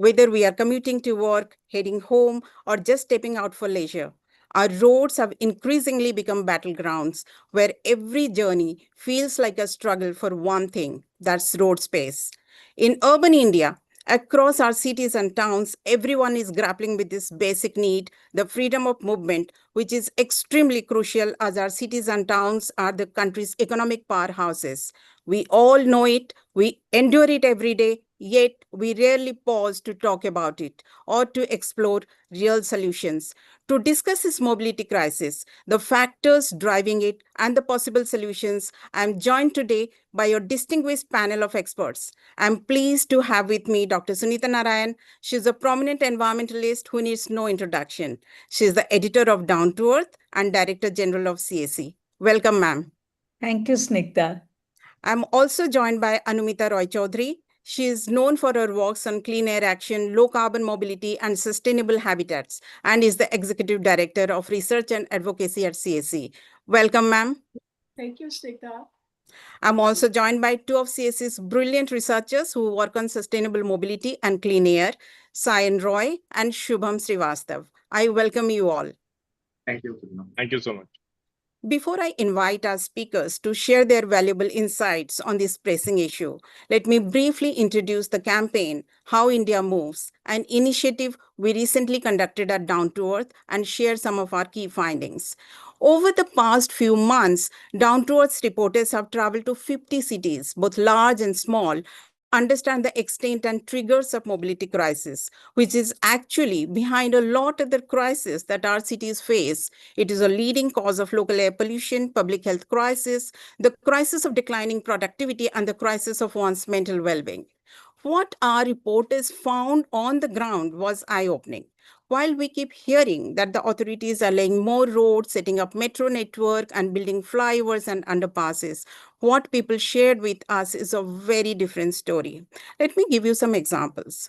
Whether we are commuting to work, heading home, or just stepping out for leisure, our roads have increasingly become battlegrounds where every journey feels like a struggle for one thing, that's road space. In urban India, across our cities and towns, everyone is grappling with this basic need, the freedom of movement, which is extremely crucial as our cities and towns are the country's economic powerhouses. We all know it, we endure it every day, yet we rarely pause to talk about it or to explore real solutions. To discuss this mobility crisis, the factors driving it, and the possible solutions, I'm joined today by your distinguished panel of experts. I'm pleased to have with me Dr. Sunita Narayan. She's a prominent environmentalist who needs no introduction. She's the editor of Down to Earth and Director General of CAC. Welcome, ma'am. Thank you, Snigdha. I'm also joined by Anumita Roy Chaudhary. She is known for her works on clean air action, low carbon mobility, and sustainable habitats, and is the Executive Director of Research and Advocacy at CAC. Welcome, ma'am. Thank you, Snigdha. I'm also joined by two of CAC's brilliant researchers who work on sustainable mobility and clean air, Sayan Roy and Shubham Srivastav. I welcome you all. Thank you. Thank you so much. Before I invite our speakers to share their valuable insights on this pressing issue, let me briefly introduce the campaign, How India Moves, an initiative we recently conducted at Down to Earth, and share some of our key findings. Over the past few months, Down to Earth's reporters have traveled to 50 cities, both large and small, to understand the extent and triggers of mobility crisis, which is actually behind a lot of the crises that our cities face. It is a leading cause of local air pollution, public health crisis, the crisis of declining productivity, and the crisis of one's mental well-being. What our reporters found on the ground was eye-opening. While we keep hearing that the authorities are laying more roads, setting up metro network, and building flyovers and underpasses, what people shared with us is a very different story. Let me give you some examples.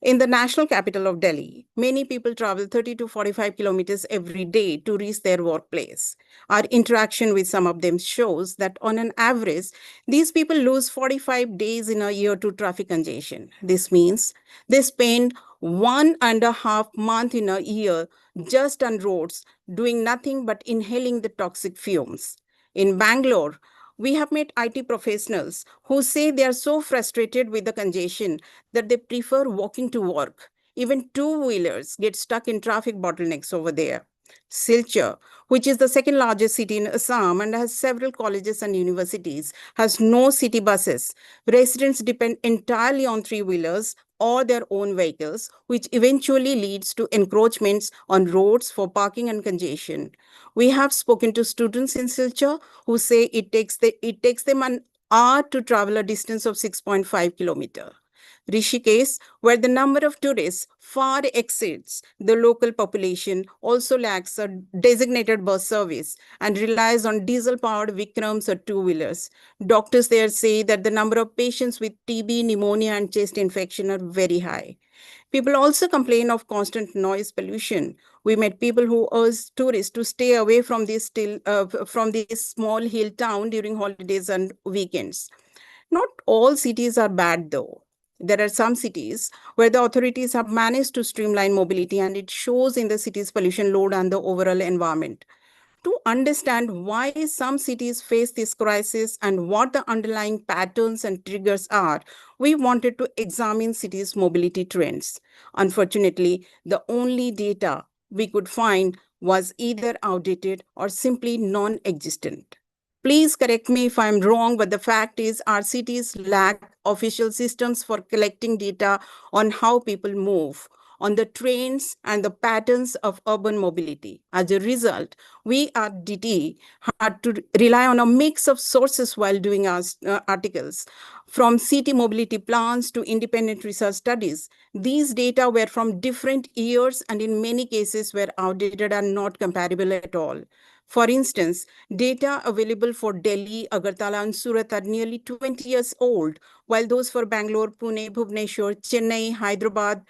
In the national capital of Delhi, many people travel 30 to 45 kilometers every day to reach their workplace. Our interaction with some of them shows that on an average, these people lose 45 days in a year to traffic congestion. This means they spend 1.5 months in a year just on roads, doing nothing but inhaling the toxic fumes. In Bangalore, we have met IT professionals who say they are so frustrated with the congestion that they prefer walking to work. Even two-wheelers get stuck in traffic bottlenecks over there. Silchar, which is the second largest city in Assam and has several colleges and universities, has no city buses. Residents depend entirely on three-wheelers or their own vehicles, which eventually leads to encroachments on roads for parking and congestion. We have spoken to students in Silchar who say it takes them an hour to travel a distance of 6.5 kilometers. Rishikesh, where the number of tourists far exceeds the local population, also lacks a designated bus service and relies on diesel-powered Vikrams or two-wheelers. Doctors there say that the number of patients with TB, pneumonia, and chest infection are very high. People also complain of constant noise pollution. We met people who urged tourists to stay away from this small hill town during holidays and weekends. Not all cities are bad, though. There are some cities where the authorities have managed to streamline mobility, and it shows in the city's pollution load and the overall environment. To understand why some cities face this crisis and what the underlying patterns and triggers are, we wanted to examine cities' mobility trends. Unfortunately, the only data we could find was either outdated or simply non-existent. Please correct me if I'm wrong, but the fact is our cities lack official systems for collecting data on how people move, on the trends and the patterns of urban mobility. As a result, we at DT had to rely on a mix of sources while doing our articles. From city mobility plans to independent research studies, these data were from different years and in many cases were outdated and not comparable at all. For instance, data available for Delhi, Agartala, and Surat are nearly 20 years old, while those for Bangalore, Pune, Bhubaneswar, Chennai, Hyderabad,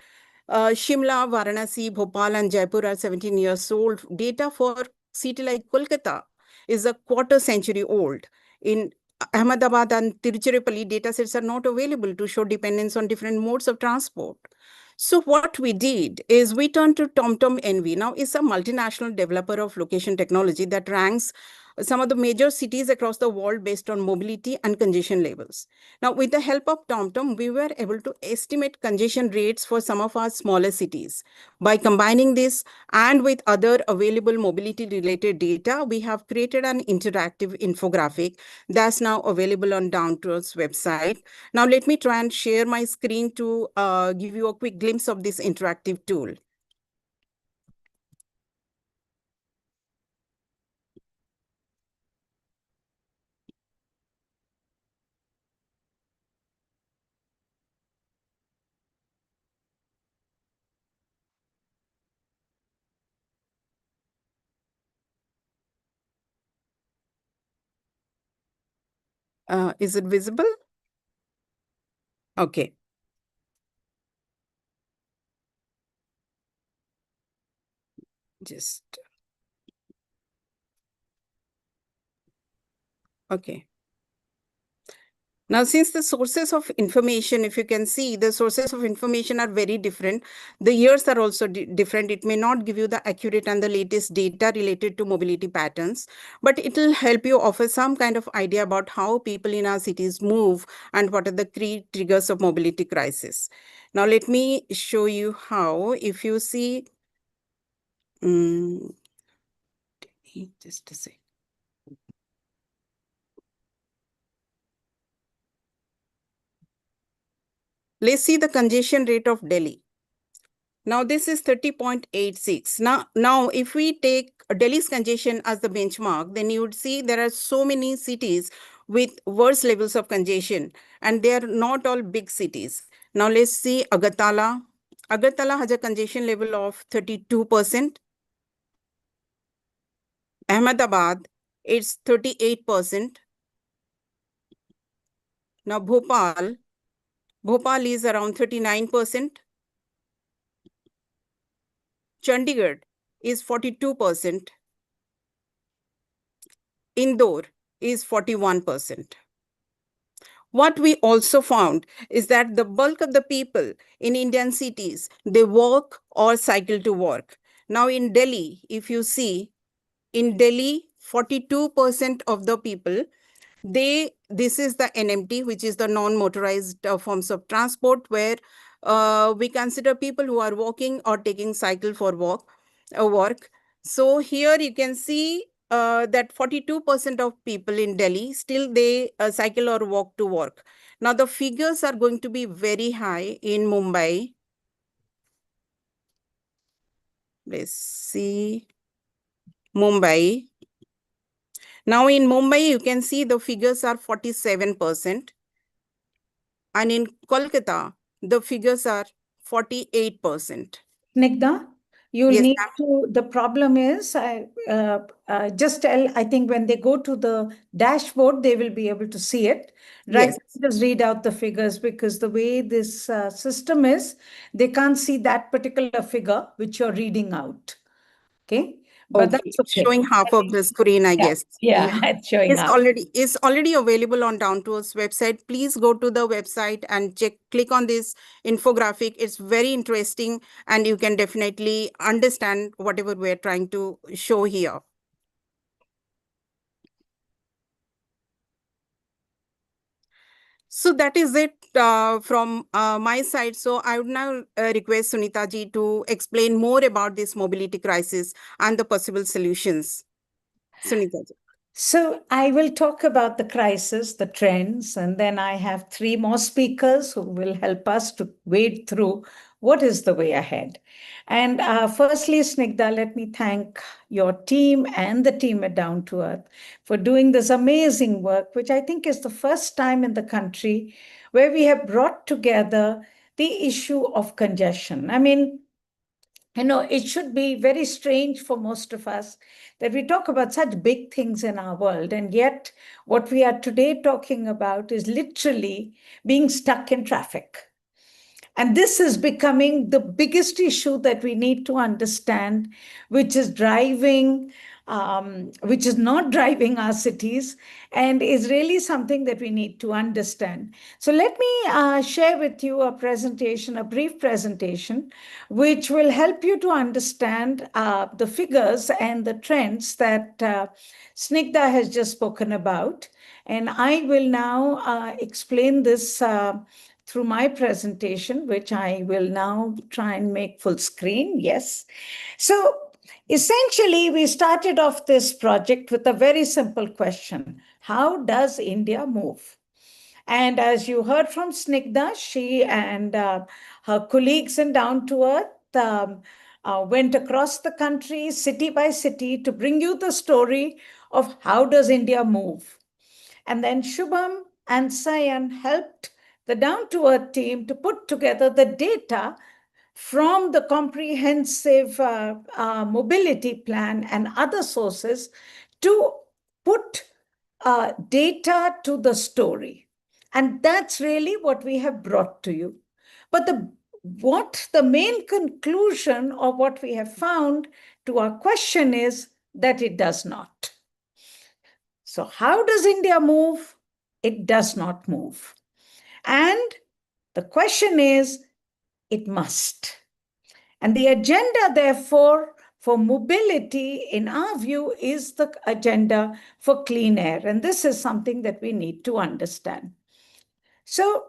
Shimla, Varanasi, Bhopal, and Jaipur are 17 years old. Data for city like Kolkata is a quarter century old. In Ahmedabad and Tiruchirappalli, datasets are not available to show dependence on different modes of transport. So what we did is we turned to TomTom NV. Now it's a multinational developer of location technology that ranks some of the major cities across the world based on mobility and congestion levels. Now, with the help of TomTom, we were able to estimate congestion rates for some of our smaller cities. By combining this and with other available mobility related data, we have created an interactive infographic that's now available on Down to Earth's website. Now, let me try and share my screen to give you a quick glimpse of this interactive tool. Is it visible? Okay. Just, okay. Now, since the sources of information, if you can see, the sources of information are very different. The years are also different. It may not give you the accurate and the latest data related to mobility patterns, but it will help you offer some kind of idea about how people in our cities move and what are the key triggers of mobility crisis. Now, let me show you how. If you see, just a sec. Let's see the congestion rate of Delhi. Now, this is 30.86. Now, if we take Delhi's congestion as the benchmark, then you would see there are so many cities with worse levels of congestion, and they are not all big cities. Now, let's see Agartala. Agartala has a congestion level of 32%. Ahmedabad, it's 38%. Now, Bhopal is around 39%. Chandigarh is 42%. Indore is 41%. What we also found is that the bulk of the people in Indian cities, they walk or cycle to work. Now in Delhi, if you see, in Delhi, 42% of the people, this is the NMT, which is the non-motorized forms of transport, where we consider people who are walking or taking cycle for work. So here you can see that 42% of people in Delhi still they cycle or walk to work. Now the figures are going to be very high in Mumbai. Let's see Mumbai. Now in Mumbai, you can see the figures are 47%. And in Kolkata, the figures are 48%. Snigdha, you'll Yes, need ma'am. to, the problem is, just tell, I think when they go to the dashboard, they will be able to see it. Right? Yes. Just read out the figures because the way this system is, they can't see that particular figure which you're reading out. Okay? But Okay, that's it's okay. showing half of the screen, I Yeah, guess. yeah, Yeah, it's showing up. it's already available on Down to Earth's website. Please go to the website and click on this infographic. It's very interesting, and you can definitely understand whatever we're trying to show here. So that is it from my side. So I would now request Sunita ji to explain more about this mobility crisis and the possible solutions. Sunita ji. So I will talk about the crisis, the trends, and then I have three more speakers who will help us to wade through what is the way ahead. And firstly, Snigdha, let me thank your team and the team at Down to Earth for doing this amazing work, which I think is the first time in the country where we have brought together the issue of congestion. I mean, it should be very strange for most of us that we talk about such big things in our world. And yet, what we are today talking about is literally being stuck in traffic. And this is becoming the biggest issue that we need to understand, which is driving which is not driving our cities and is really something that we need to understand. So let me share with you a presentation, a brief presentation, which will help you to understand the figures and the trends that Snigdha has just spoken about. And I will now explain this through my presentation, which I will now try and make full screen. Yes. So essentially, we started off this project with a very simple question. How does India move? And as you heard from Snigdha, she and her colleagues in Down to Earth went across the country, city by city, to bring you the story of how does India move. And then Shubham and Sayan helped the Down to Earth team to put together the data from the comprehensive mobility plan and other sources to put data to the story. And that's really what we have brought to you. But the main conclusion of what we have found to our question is that it does not. So how does India move? It does not move. And the question is, it must. And the agenda, therefore, for mobility, in our view, is the agenda for clean air. And this is something that we need to understand. So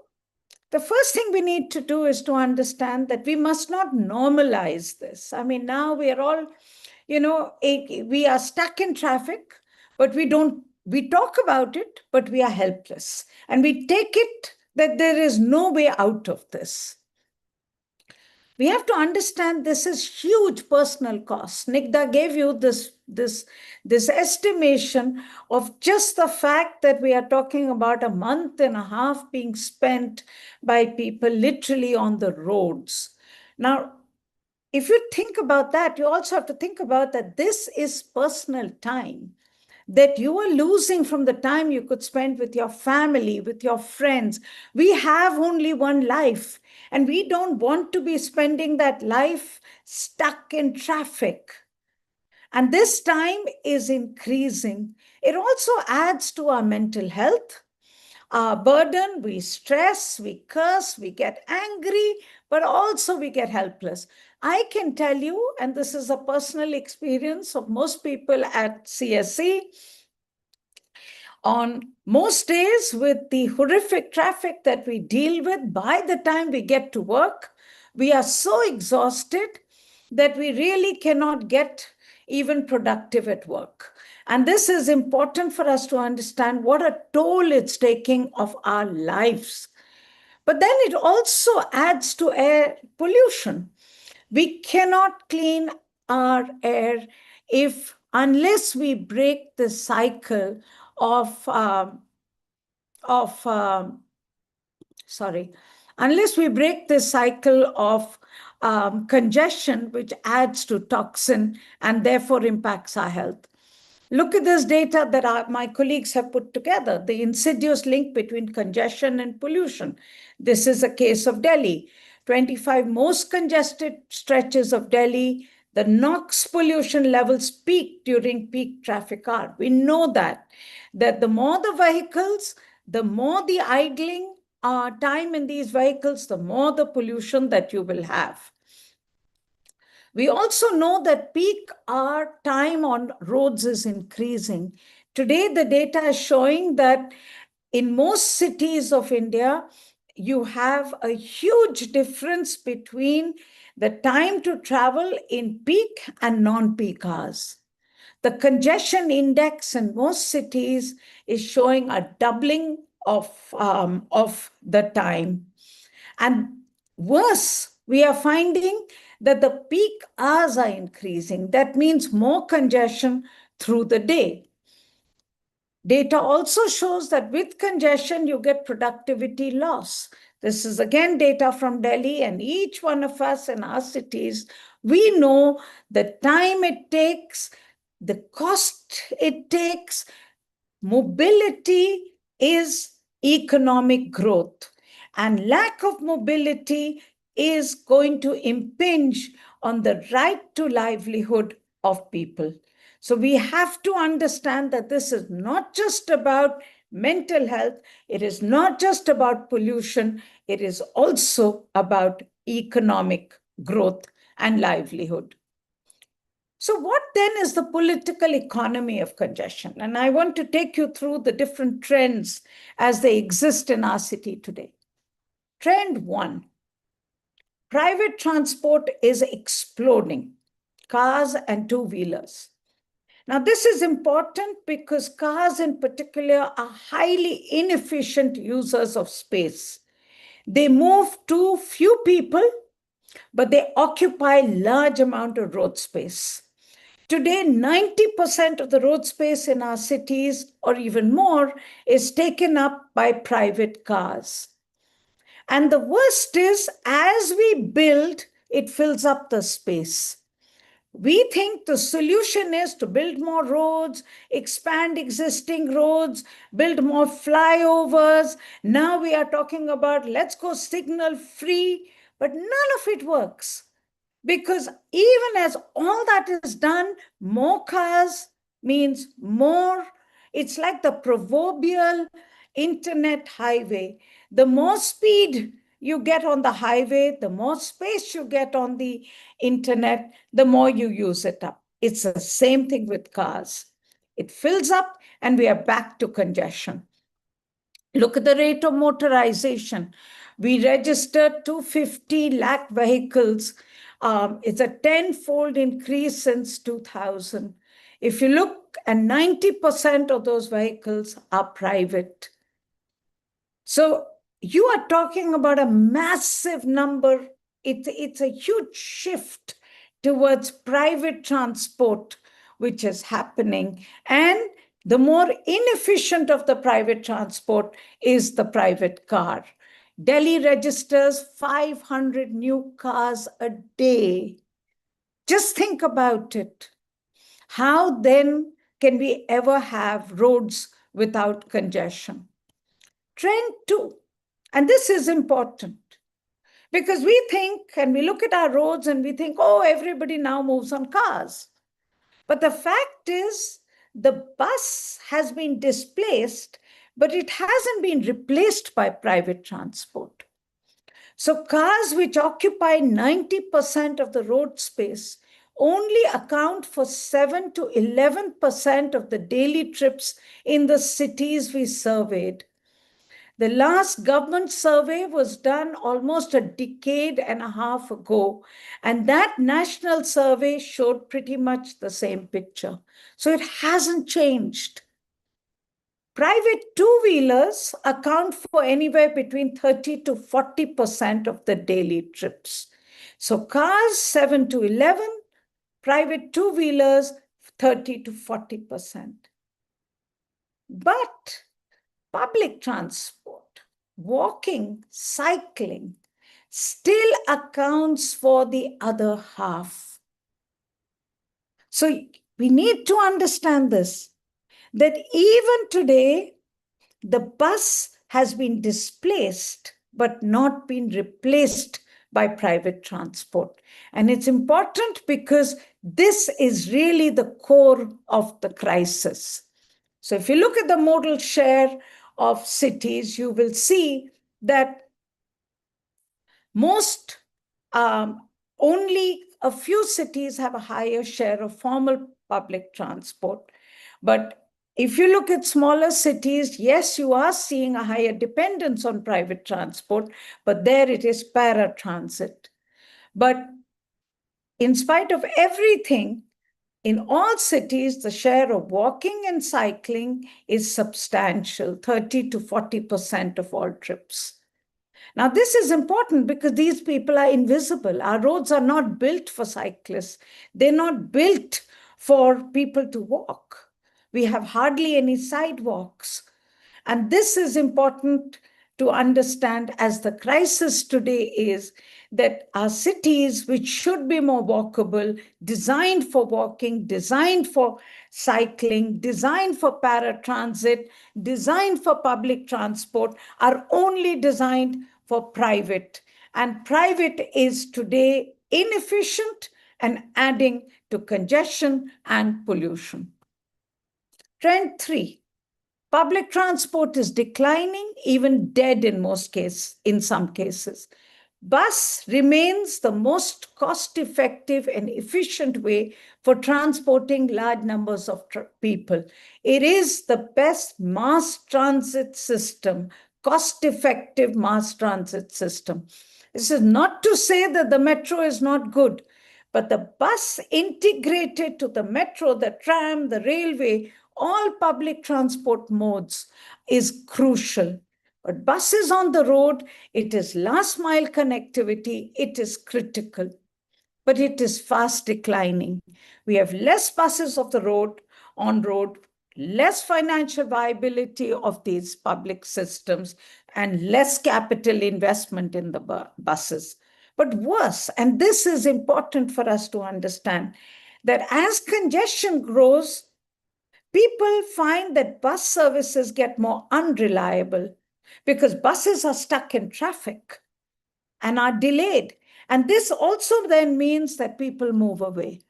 the first thing we need to do is to understand that we must not normalize this. I mean, now we are all, we are stuck in traffic, but we talk about it, but we are helpless. And we take it that there is no way out of this. We have to understand this is huge personal cost. Nigda gave you this estimation of just the fact that we are talking about a month and a half being spent by people literally on the roads. Now, if you think about that, you also have to think about that this is personal time that you are losing from the time you could spend with your family, with your friends. We have only one life, and we don't want to be spending that life stuck in traffic. And this time is increasing. It also adds to our mental health, our burden. We stress, we curse, we get angry, but also we get helpless. I can tell you, and this is a personal experience of most people at CSE, on most days with the horrific traffic that we deal with, by the time we get to work, we are so exhausted that we really cannot get even productive at work. And this is important for us to understand what a toll it's taking of our lives. But then it also adds to air pollution. We cannot clean our air unless we break the cycle of unless we break the cycle of congestion, which adds to toxin and therefore impacts our health. Look at this data that my colleagues have put together, the insidious link between congestion and pollution. This is a case of Delhi. 25 most congested stretches of Delhi, the NOx pollution levels peak during peak traffic hour. We know that the more the vehicles, the more the idling time in these vehicles, the more the pollution that you will have. We also know that peak hour time on roads is increasing. Today, the data is showing that in most cities of India, you have a huge difference between the time to travel in peak and non-peak hours. The congestion index in most cities is showing a doubling of the time. And worse, we are finding that the peak hours are increasing. That means more congestion through the day. Data also shows that with congestion, you get productivity loss. This is again data from Delhi, and each one of us in our cities, we know the time it takes, the cost it takes. Mobility is economic growth, and lack of mobility is going to impinge on the right to livelihood of people. So we have to understand that this is not just about mental health, it is not just about pollution, it is also about economic growth and livelihood. So, what then is the political economy of congestion? And I want to take you through the different trends as they exist in our city today. Trend one, private transport is exploding, cars and two-wheelers. Now, this is important because cars in particular are highly inefficient users of space. They move too few people, but they occupy large amount of road space. Today, 90% of the road space in our cities, or even more, is taken up by private cars. And the worst is, as we build, it fills up the space. We think the solution is to build more roads, expand existing roads, build more flyovers. Now we are talking about let's go signal free, but none of it works. Because even as all that is done, more cars means more. It's like the proverbial internet highway. The more speed you get on the highway, the more space you get on the internet, the more you use it up. It's the same thing with cars. It fills up and we are back to congestion. Look at the rate of motorization. We registered 250 lakh vehicles. It's a tenfold increase since 2000. If you look, and 90% of those vehicles are private. So you are talking about a massive number. It's a huge shift towards private transport, which is happening. And the more inefficient of the private transport is the private car. Delhi registers 500 new cars a day. Just think about it. How then can we ever have roads without congestion? Trend two, and this is important because we think, and we look at our roads and we think, oh, everybody now moves on cars. But the fact is, the bus has been displaced, but it hasn't been replaced by private transport. So cars which occupy 90% of the road space only account for 7 to 11% of the daily trips in the cities we surveyed. The last government survey was done almost a decade and a half ago, and that national survey showed pretty much the same picture. So it hasn't changed. Private two-wheelers account for anywhere between 30 to 40% of the daily trips. So cars, 7 to 11, private two-wheelers, 30 to 40%. But public transport, walking, cycling, still accounts for the other half. So we need to understand this, that even today, the bus has been displaced, but not been replaced by private transport. And it's important because this is really the core of the crisis. So if you look at the modal share of cities, you will see that most, only a few cities have a higher share of formal public transport. But if you look at smaller cities, yes, you are seeing a higher dependence on private transport, but there it is paratransit. But in spite of everything, in all cities, the share of walking and cycling is substantial, 30 to 40% of all trips. Now, this is important because these people are invisible. Our roads are not built for cyclists. They're not built for people to walk. We have hardly any sidewalks. And this is important to understand as the crisis today is that our cities, which should be more walkable, designed for walking, designed for cycling, designed for paratransit, designed for public transport, are only designed for private. And private is today inefficient and adding to congestion and pollution. Trend 3. Public transport is declining, even dead in some cases. Bus remains the most cost-effective and efficient way for transporting large numbers of people. It is the best mass transit system, cost-effective mass transit system. This is not to say that the metro is not good, but the bus integrated to the metro, the tram, the railway, all public transport modes is crucial. But buses on the road, it is last mile connectivity, it is critical, but it is fast declining. We have less buses on road, less financial viability of these public systems, and less capital investment in the buses. But worse, and this is important for us to understand, that as congestion grows, people find that bus services get more unreliable because buses are stuck in traffic and are delayed. And this also then means that people move away.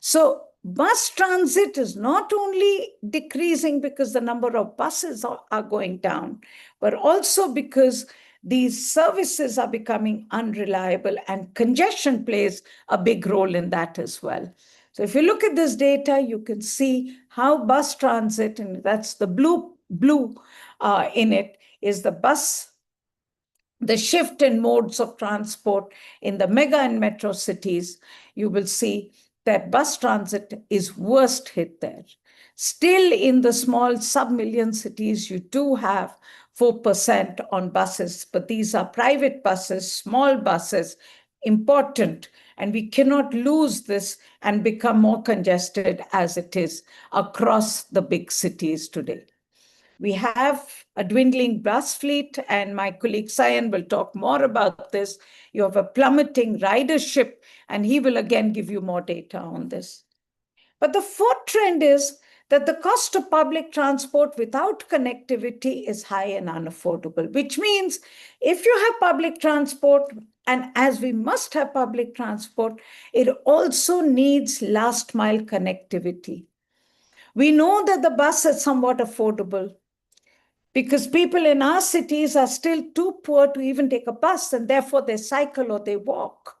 So bus transit is not only decreasing because the number of buses are going down, but also because these services are becoming unreliable, and congestion plays a big role in that as well. So if you look at this data, you can see how bus transit, and that's the blue in it, is the shift in modes of transport in the mega and metro cities. You will see that bus transit is worst hit there. Still, in the small sub-million cities, you do have 4% on buses, but these are private buses, small buses, important, and we cannot lose this and become more congested as it is across the big cities today. We have a dwindling bus fleet, and my colleague Sayan will talk more about this. You have a plummeting ridership, and he will again give you more data on this. But the fourth trend is that the cost of public transport without connectivity is high and unaffordable, which means if you have public transport, and as we must have public transport, it also needs last mile connectivity. We know that the bus is somewhat affordable, because people in our cities are still too poor to even take a bus, and therefore they cycle or they walk.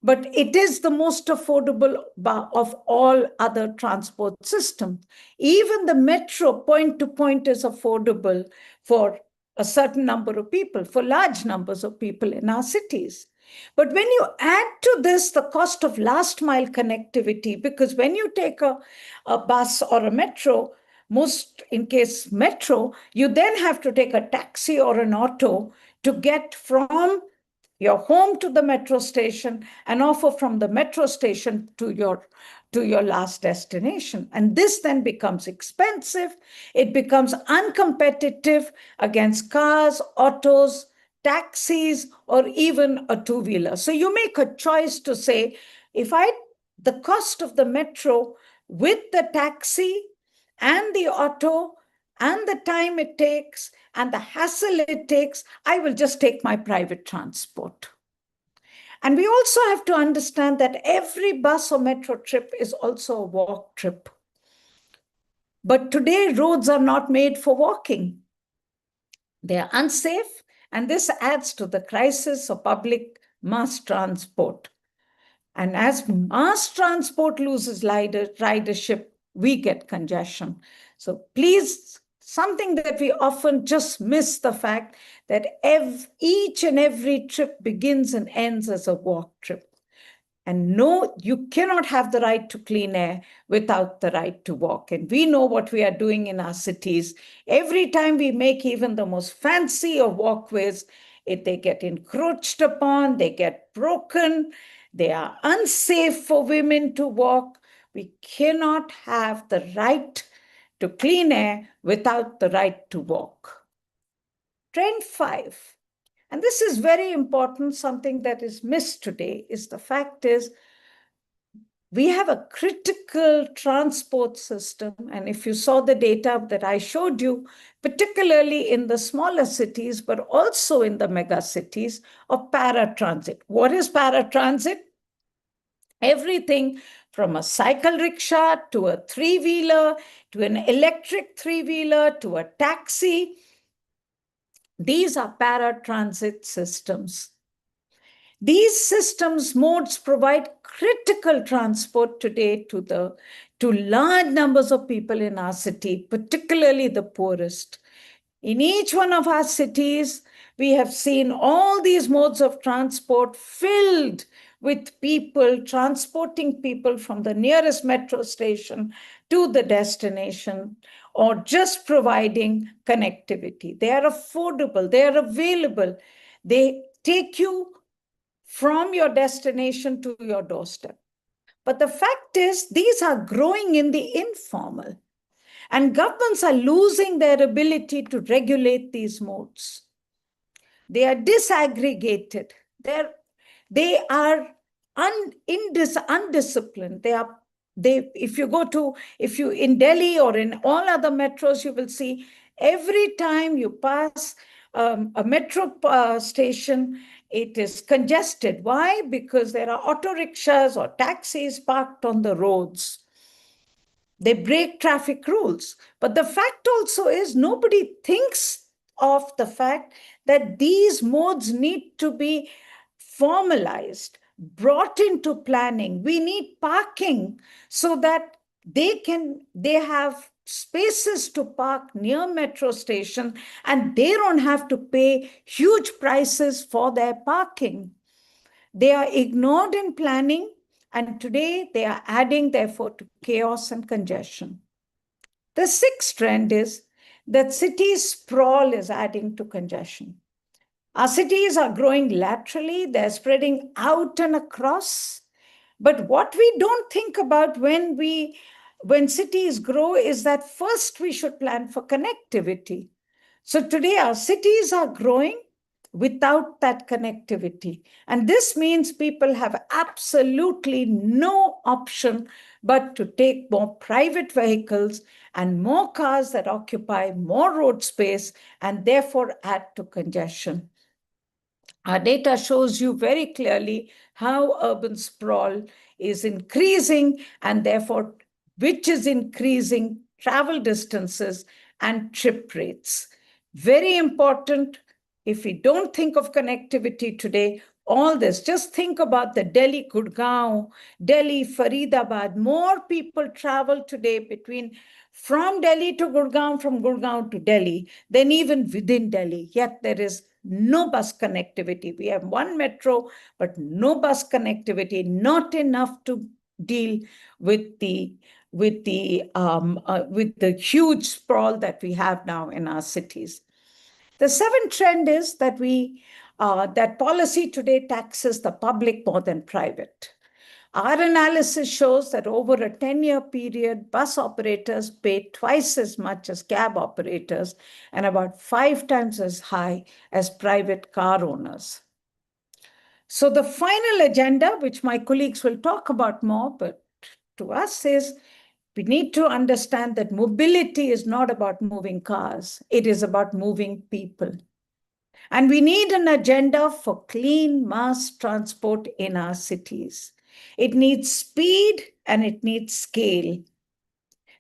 But it is the most affordable of all other transport systems. Even the metro point to point is affordable for a certain number of people, for large numbers of people in our cities. But when you add to this the cost of last mile connectivity, because when you take a bus or a metro, most in case metro, you then have to take a taxi or an auto to get from your home to the metro station, and offer from the metro station to your last destination. And this then becomes expensive. It becomes uncompetitive against cars, autos, taxis, or even a two-wheeler. So you make a choice to say, the cost of the metro with the taxi and the auto and the time it takes and the hassle it takes, I will just take my private transport. And we also have to understand that every bus or metro trip is also a walk trip. But today, roads are not made for walking. They are unsafe, and this adds to the crisis of public mass transport. And as mass transport loses ridership, we get congestion. So please, something that we often just miss the fact that each and every trip begins and ends as a walk trip. And no, you cannot have the right to clean air without the right to walk. And we know what we are doing in our cities. Every time we make even the most fancy of walkways, they get encroached upon, they get broken, they are unsafe for women to walk. We cannot have the right to clean air without the right to walk. Trend 5, and this is very important, something that is missed today, is the fact is we have a critical transport system. And if you saw the data that I showed you, particularly in the smaller cities, but also in the mega cities, of paratransit. What is paratransit? Everything from a cycle rickshaw to a three-wheeler, to an electric three-wheeler, to a taxi. These are paratransit systems. These systems modes provide critical transport today to large numbers of people in our city, particularly the poorest. In each one of our cities, we have seen all these modes of transport filled with people, transporting people from the nearest metro station to the destination, or just providing connectivity. They are affordable, they are available, they take you from your destination to your doorstep. But the fact is, these are growing in the informal, and governments are losing their ability to regulate these modes. They are disaggregated. They are undisciplined. If you in Delhi or in all other metros, you will see every time you pass a metro station, it is congested. Why? Because there are auto rickshaws or taxis parked on the roads. They break traffic rules. But the fact also is nobody thinks of the fact that these modes need to be formalized, brought into planning. We need parking so that they have spaces to park near metro station, and they don't have to pay huge prices for their parking. They are ignored in planning, and today they are adding, therefore, to chaos and congestion. The sixth trend is that city sprawl is adding to congestion. Our cities are growing laterally, they're spreading out and across. But what we don't think about when cities grow is that first we should plan for connectivity. So today our cities are growing without that connectivity. And this means people have absolutely no option but to take more private vehicles and more cars that occupy more road space and therefore add to congestion. Our data shows you very clearly how urban sprawl is increasing, and therefore which is increasing travel distances and trip rates. Very important. If we don't think of connectivity today, all this, just think about the Delhi Gurgaon, Delhi Faridabad. More people travel today from Delhi to Gurgaon, from Gurgaon to Delhi, than even within Delhi. Yet there is no bus connectivity. We have one metro, but no bus connectivity, not enough to deal with the huge sprawl that we have now in our cities. The seventh trend is that that policy today taxes the public more than private. Our analysis shows that over a 10-year period, bus operators pay twice as much as cab operators and about 5 times as high as private car owners. So the final agenda, which my colleagues will talk about more, but to us is we need to understand that mobility is not about moving cars. It is about moving people. And we need an agenda for clean mass transport in our cities. It needs speed and it needs scale.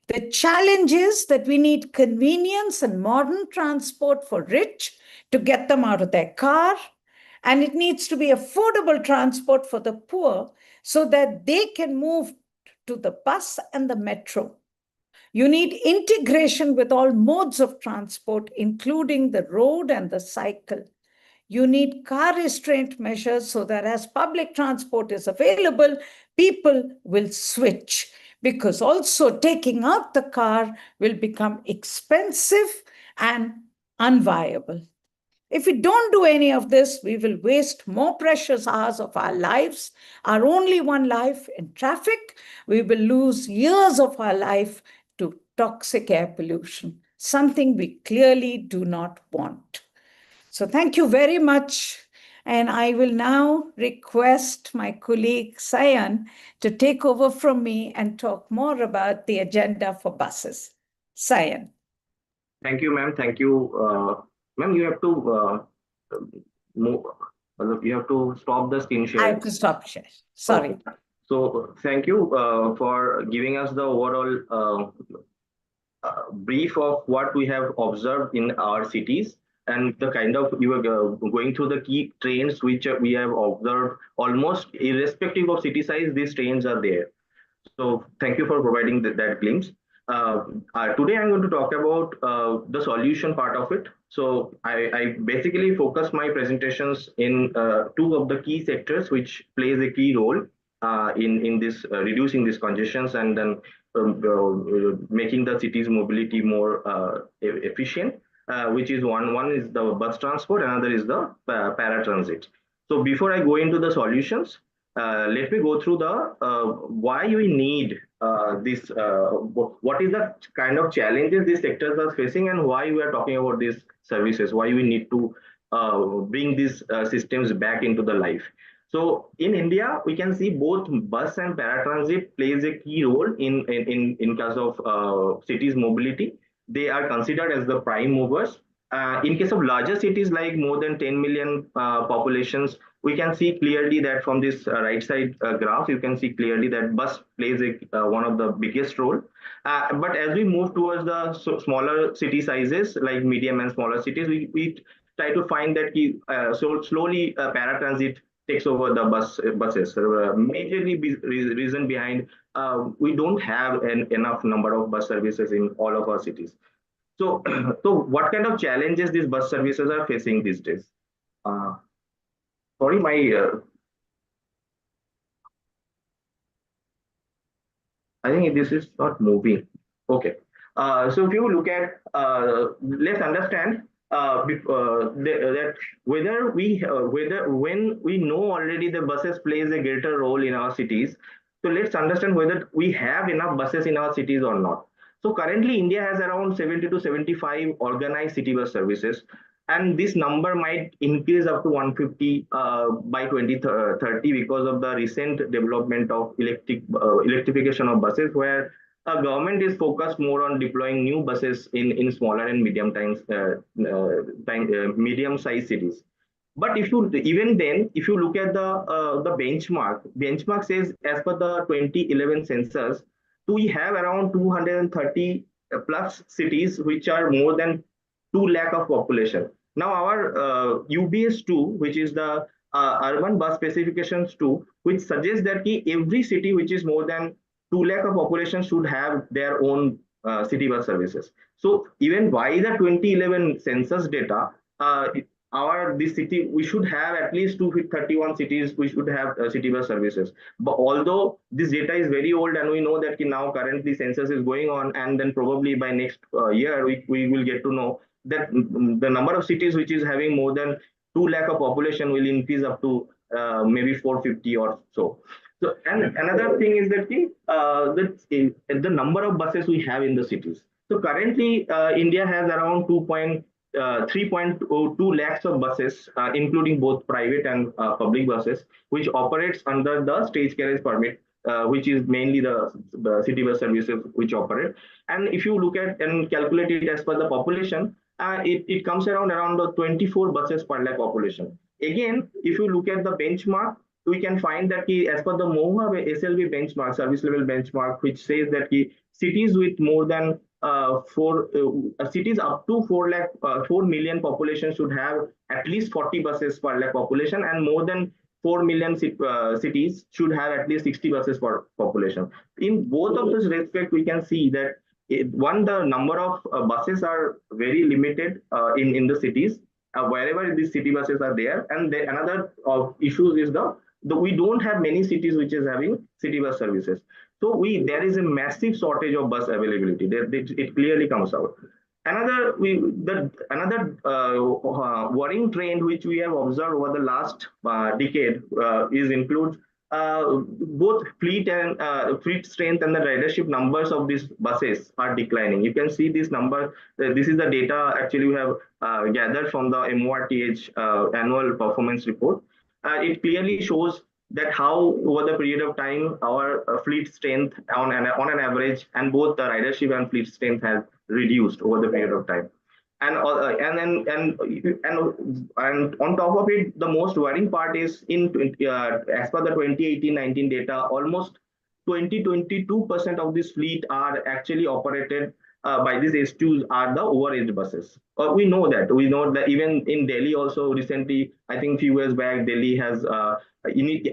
The challenge is that we need convenience and modern transport for rich to get them out of their car. And it needs to be affordable transport for the poor so that they can move to the bus and the metro. You need integration with all modes of transport, including the road and the cycle. You need car restraint measures so that as public transport is available, people will switch, because also taking out the car will become expensive and unviable. If we don't do any of this, we will waste more precious hours of our lives, our only one life, in traffic. We will lose years of our life to toxic air pollution, something we clearly do not want. So thank you very much. And I will now request my colleague Sayan to take over from me and talk more about the agenda for buses. Sayan. Thank you, ma'am. Thank you. Ma'am, you have to move. You have to stop the screen share. I have to stop share. Sorry. Okay. So thank you for giving us the overall brief of what we have observed in our cities and the kind of you are going through the key trends which we have observed almost irrespective of city size. These trends are there. So thank you for providing that glimpse. Today I'm going to talk about the solution part of it. So I basically focus my presentations in two of the key sectors which plays a key role in this reducing these congestions and then making the city's mobility more efficient. Which is one is the bus transport, another is the paratransit. So before I go into the solutions, let me go through the why we need this. What is the kind of challenges these sectors are facing, and why we are talking about these services? Why we need to bring these systems back into the life. So in India, we can see both bus and paratransit plays a key role in case of cities mobility. They are considered as the prime movers. In case of larger cities like more than 10 million populations, we can see clearly that from this right side graph, you can see clearly that bus plays one of the biggest role. But as we move towards the smaller city sizes, like medium and smaller cities, we try to find that so slowly paratransit takes over the buses. Majorly reason behind we don't have enough number of bus services in all of our cities. So, so what kind of challenges these bus services are facing these days? Uh, Sorry, my I think this is not moving. Okay. So if you look at, let's understand that whether when we know already the buses plays a greater role in our cities, so let's understand whether we have enough buses in our cities or not. So currently, India has around 70 to 75 organized city bus services, and this number might increase up to 150 by 2030 because of the recent development of electrification of buses, where government is focused more on deploying new buses in smaller and medium sized cities. But if you even then, if you look at the benchmark says as per the 2011 census, we have around 230 plus cities which are more than 2 lakh of population. Now our UBS 2, which is the urban bus specifications 2, which suggests that every city which is more than 2 lakh of population should have their own city bus services. So even by the 2011 census data, our this city we should have at least 231 cities we should have city bus services. But although this data is very old and we know that now currently census is going on, and then probably by next year we will get to know that the number of cities which is having more than 2 lakh of population will increase up to maybe 450 or so. So, and another thing is that the number of buses we have in the cities. So currently, India has around 3.2 lakhs of buses, including both private and public buses, which operates under the stage carriage permit, which is mainly the city bus services which operate. And if you look at and calculate it as per the population, it comes around the 24 buses per lakh population. Again, if you look at the benchmark, we can find that as per the MOHA SLB benchmark, service level benchmark, which says that cities with more than cities up to 4 million population should have at least 40 buses per lakh population, and more than 4 million cities should have at least 60 buses per population. In both of this respect, we can see that the number of buses are very limited in the cities wherever these city buses are there, and another of issues is we don't have many cities which is having city bus services. So there is a massive shortage of bus availability. It clearly comes out. Another worrying trend which we have observed over the last decade includes both fleet strength and the ridership numbers of these buses are declining. You can see this number. This is the data actually we have gathered from the MORTH annual performance report. It clearly shows that how over the period of time our fleet strength on an average, and both the ridership and fleet strength has reduced over the period of time. And on top of it, the most worrying part is as per the 2018-19 data, almost 22% of this fleet are actually operated by these S2s are the overage buses. We know that even in Delhi also recently, I think few years back, Delhi has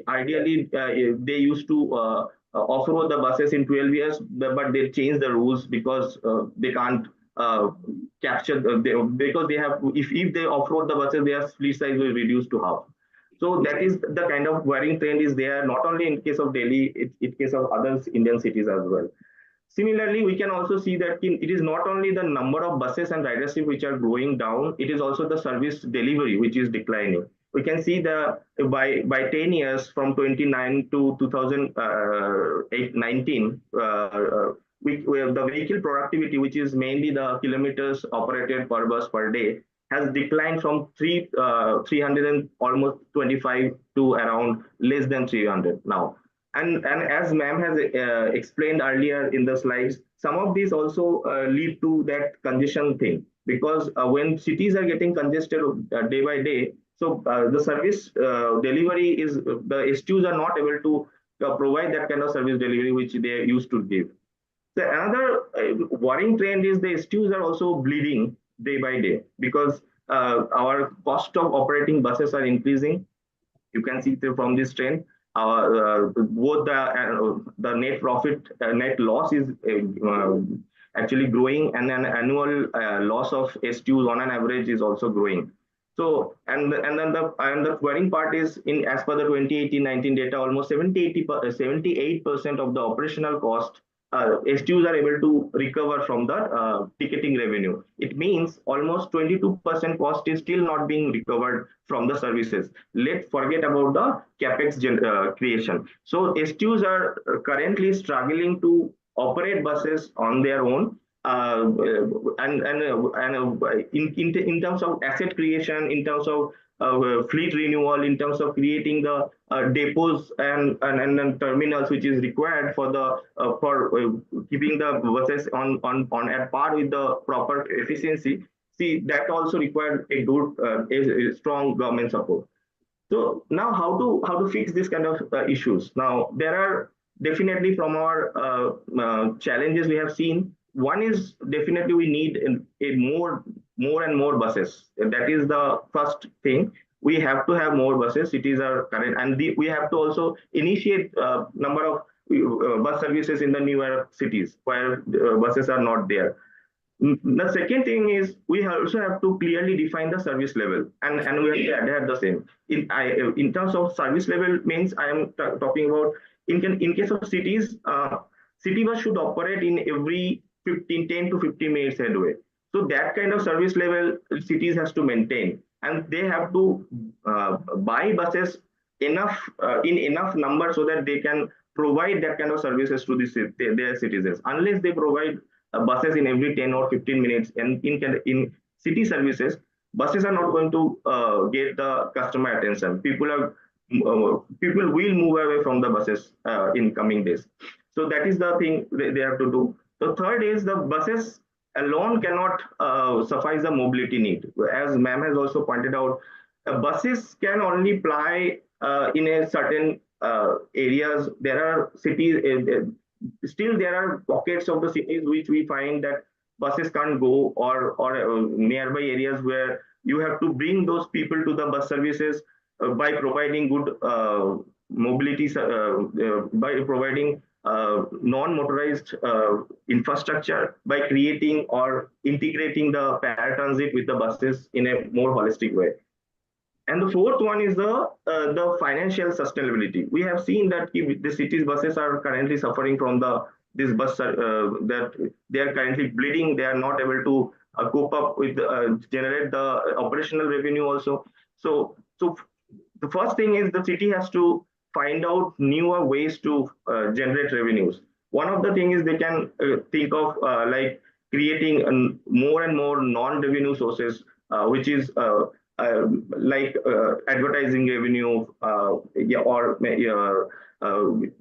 ideally they used to off-road the buses in 12 years, but they changed the rules because they can't uh, capture because they have if they off-road the buses, their fleet size will reduce to half. So that is the kind of worrying trend is there, not only in case of Delhi, in case of other Indian cities as well. Similarly, we can also see that it is not only the number of buses and ridership which are going down, it is also the service delivery which is declining. We can see by 10 years from 29 to 2019, the vehicle productivity, which is mainly the kilometers operated per bus per day, has declined from 300 and almost 25 to around less than 300 now. And as ma'am has explained earlier in the slides, some of these also lead to that congestion thing, because when cities are getting congested day by day, so the service delivery is the STUs are not able to provide that kind of service delivery which they used to give. So another worrying trend is the STUs are also bleeding day by day, because our cost of operating buses are increasing. You can see from this trend, both the net profit, net loss is actually growing, and an annual loss of STUs on an average is also growing. So, and the worrying part is, in as per the 2018-19 data, almost 78% of the operational cost STUs are able to recover from the ticketing revenue. It means almost 22% cost is still not being recovered from the services. Let's forget about the capex creation. So STUs are currently struggling to operate buses on their own, in terms of asset creation, in terms of fleet renewal, in terms of creating the depots and terminals which is required for the for keeping the buses on at par with the proper efficiency. See, that also required a good a strong government support. So now how to fix this kind of issues? Now there are definitely from our challenges we have seen. One is definitely we need a more and more buses. That is the first thing. We have to have more buses. Cities are current, and we have to also initiate number of bus services in the newer cities where buses are not there. The second thing is we also have to clearly define the service level, and we have to adhere the same. In terms of service level means I am talking about in case of cities, city bus should operate in every 10 to 15 minutes headway. So that kind of service level cities has to maintain, and they have to buy buses enough in enough number so that they can provide that kind of services to their citizens. Unless they provide buses in every 10 or 15 minutes, and in city services, buses are not going to get the customer attention. People will move away from the buses in coming days. So that is the thing they have to do. The third is the buses alone cannot suffice the mobility need. As ma'am has also pointed out, buses can only ply in a certain areas. There are cities, still there are pockets of the cities which we find that buses can't go, or nearby areas where you have to bring those people to the bus services by providing good mobility, by providing non-motorized infrastructure, by creating or integrating the paratransit with the buses in a more holistic way. And the fourth one is the financial sustainability. We have seen that the cities buses are currently suffering from this bus that they are currently bleeding. They are not able to cope up with generate the operational revenue also. So the first thing is the city has to find out newer ways to generate revenues. One of the things is they can think of like creating more and more non-revenue sources, which is like advertising revenue, or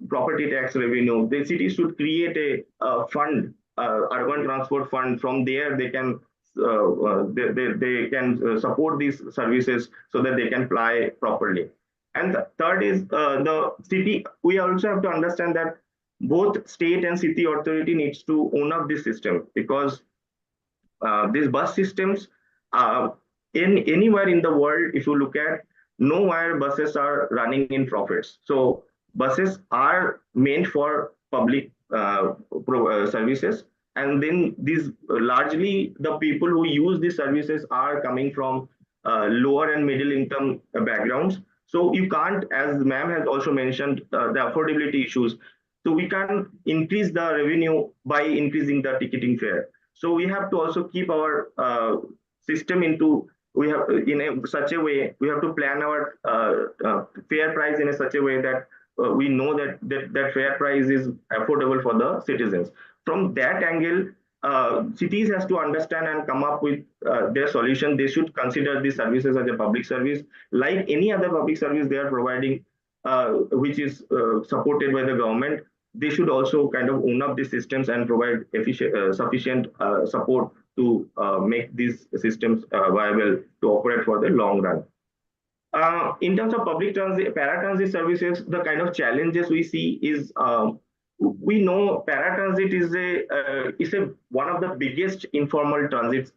property tax revenue. The city should create a fund, urban transport fund. From there, they can they can support these services so that they can fly properly. And the third is the city. We also have to understand that both state and city authority needs to own up this system, because these bus systems, uh, in anywhere in the world, if you look at, nowhere buses are running in profits. So buses are meant for public services, and then these largely the people who use these services are coming from lower and middle income backgrounds. So you can't, as ma'am has also mentioned, the affordability issues. So we can't increase the revenue by increasing the ticketing fare. So we have to also keep our system into, we have in such a way, we have to plan our fare price in a such a way that we know that fare price is affordable for the citizens. From that angle, cities has to understand and come up with their solution. They should consider these services as a public service, like any other public service they are providing, which is supported by the government. They should also kind of own up these systems and provide sufficient support to make these systems viable to operate for the long run. In terms of public transit, paratransit services, the kind of challenges we see is, we know paratransit is a one of the biggest informal transit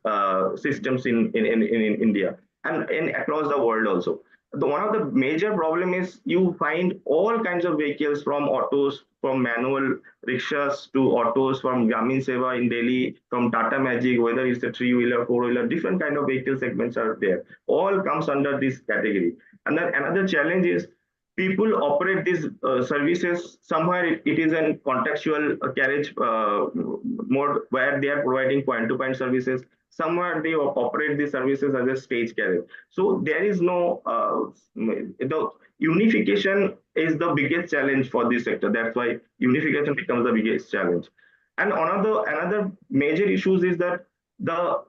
systems in India and across the world also. One of the major problem is you find all kinds of vehicles, from autos, from manual rickshaws to autos, from Gramin Seva in Delhi, from Tata Magic, whether it's a three-wheeler, four-wheeler, different kind of vehicle segments are there. All comes under this category. And then another challenge is people operate these services. Somewhere it is a contextual carriage mode where they are providing point-to-point services. Somewhere they operate these services as a stage carriage. So there is no, the unification is the biggest challenge for this sector. That's why unification becomes the biggest challenge. And another major issues is that the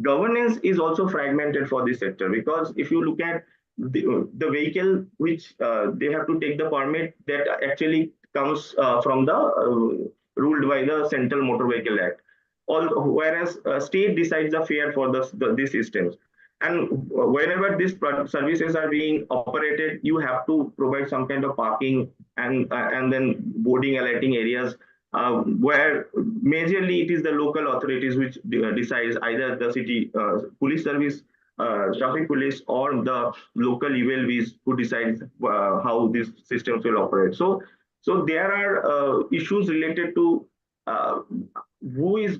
governance is also fragmented for this sector, because if you look at the vehicle which they have to take the permit, that actually comes from the ruled by the Central Motor Vehicle Act. Whereas state decides the fare for these systems. And whenever these services are being operated, you have to provide some kind of parking and then boarding alighting areas, where majorly it is the local authorities which decides, either the city police service, traffic police, or the local ULVs who decides how these systems will operate. So there are issues related to who is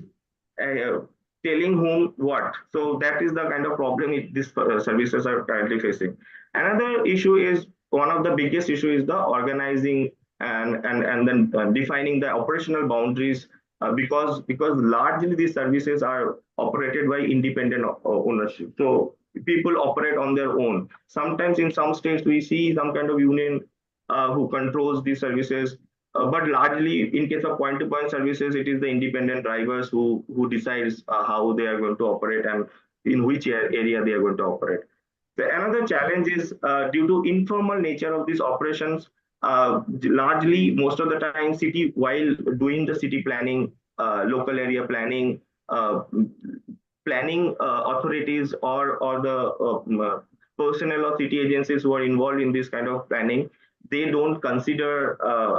telling whom what. So that is the kind of problem these services are currently facing. Another issue is, one of the biggest issue is the organizing and then defining the operational boundaries, because largely these services are operated by independent ownership. So people operate on their own. Sometimes in some states we see some kind of union who controls these services. But largely, in case of point-to-point services, it is the independent drivers who decides how they are going to operate and in which area they are going to operate. Another challenge is due to informal nature of these operations. Largely, most of the time, while doing the city planning, local area planning, planning authorities or the personnel or city agencies who are involved in this kind of planning, they don't consider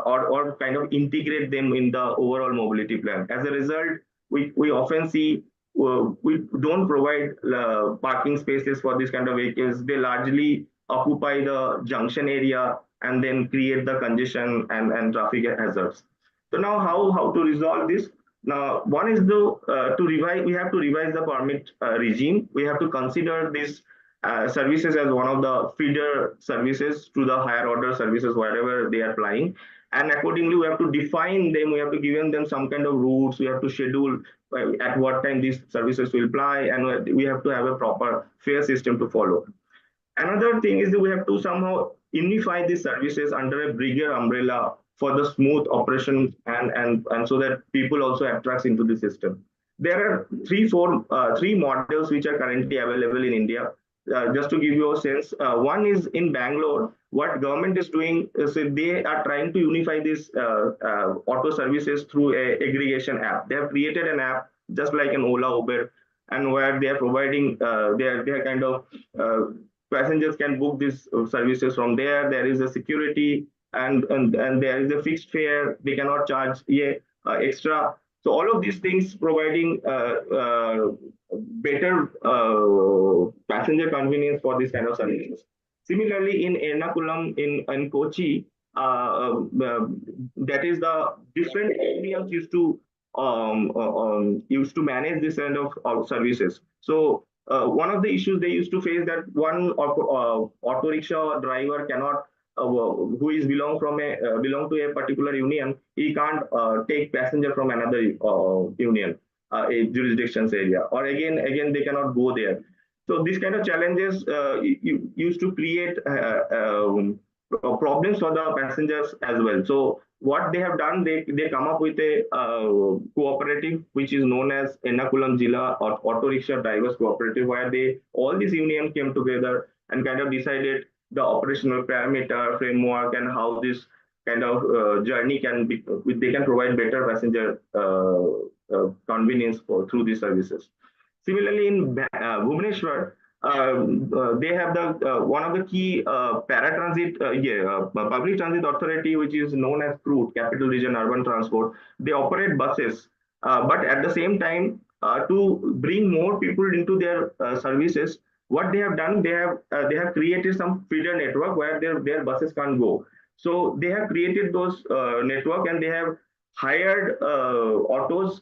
or kind of integrate them in the overall mobility plan. As a result, we often see we don't provide parking spaces for these kind of vehicles. They largely occupy the junction area and then create the congestion and traffic hazards. So now how to resolve this? Now, one is to revise. We have to revise the permit regime. We have to consider this services as one of the feeder services to the higher order services wherever they are flying, and accordingly we have to define them. We have to give them some kind of routes. We have to schedule at what time these services will fly, and we have to have a proper fare system to follow. Another thing is that we have to somehow unify these services under a bigger umbrella for the smooth operation and so that people also attracts into the system. There are three models which are currently available in India. Just to give you a sense, one is in Bangalore. What government is doing is they are trying to unify these auto services through a aggregation app. They have created an app just like an Ola, Uber, and where they are providing, they are kind of passengers can book these services from there. There is a security, and there is a fixed fare. They cannot charge extra. So all of these things providing better passenger convenience for this kind of services. Similarly, in Ernakulam, in Kochi, that is the different areas used to manage this kind of services. So one of the issues they used to face that one auto rickshaw driver cannot who is belong to a particular union, he can't take passenger from another union, a jurisdictions area, or again they cannot go there. So these kind of challenges used to create problems for the passengers as well. So what they have done, they come up with a cooperative which is known as Ernakulam Jilla or Auto Rickshaw Drivers Cooperative, where they all these unions came together and kind of decided the operational parameter framework and how this kind of journey can be, they can provide better passenger convenience through these services. Similarly, in Bhubaneswar, they have the one of the key paratransit public transit authority, which is known as CRUT, Capital Region Urban Transport. They operate buses, but at the same time, to bring more people into their services, what they have done, they have created some feeder network where their buses can't go. So they have created those network, and they have hired autos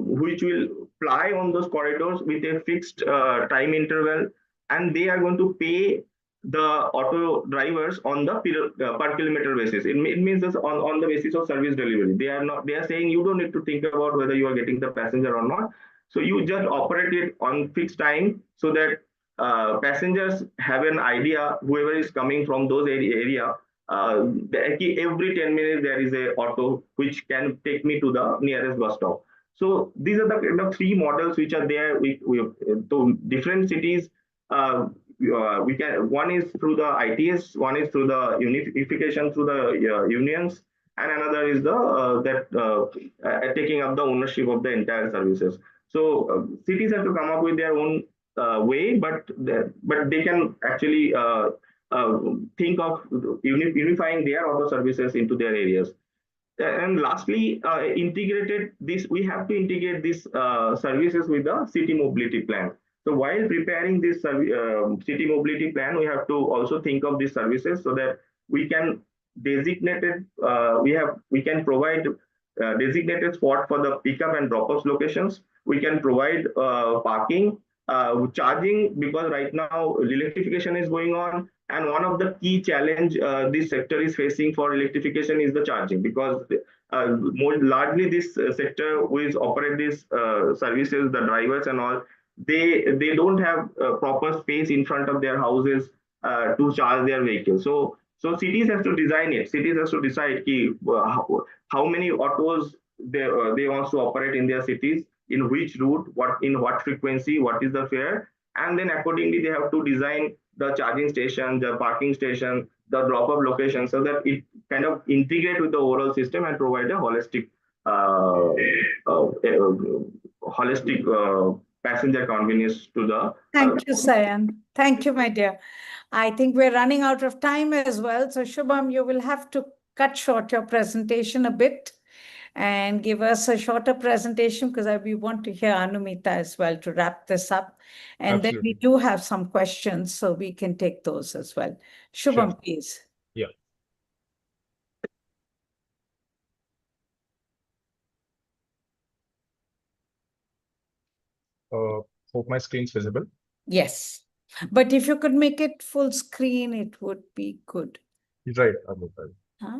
which will fly on those corridors with a fixed time interval, and they are going to pay the auto drivers on the per kilometer basis. It means this on the basis of service delivery. They are saying you don't need to think about whether you are getting the passenger or not. So you just operate it on fixed time so that passengers have an idea, whoever is coming from those area, every 10 minutes there is a auto which can take me to the nearest bus stop. So these are the kind of three models which are there. To different cities, we can, one is through the ITS, one is through the unification through the unions, and another is the taking up the ownership of the entire services. So cities have to come up with their own way, but they can actually think of unifying their auto services into their areas. And lastly, we have to integrate these services with the city mobility plan. So while preparing this city mobility plan, we have to also think of these services so that we can designate it. We can provide designated spot for the pickup and drop-off locations. We can provide parking, charging, because right now electrification is going on, and one of the key challenge this sector is facing for electrification is the charging, because more largely this sector who is operate these services, the drivers and all, they don't have proper space in front of their houses to charge their vehicles. So cities have to design it. Cities have to decide how many autos they want to operate in their cities, in which route, what frequency, what is the fare, and then accordingly they have to design the charging station, the parking station, the drop-off location, so that it kind of integrate with the overall system and provide a holistic passenger convenience to the. Thank you, Sayan. Thank you, my dear. I think we're running out of time as well. So Shubham, you will have to cut short your presentation a bit and give us a shorter presentation, because we want to hear Anumita as well to wrap this up. And then we do have some questions, so we can take those as well. Shubham, Sure. please. Yeah. Hope my screen's visible. Yes. But if you could make it full screen, it would be good. Right, Amrita. Huh?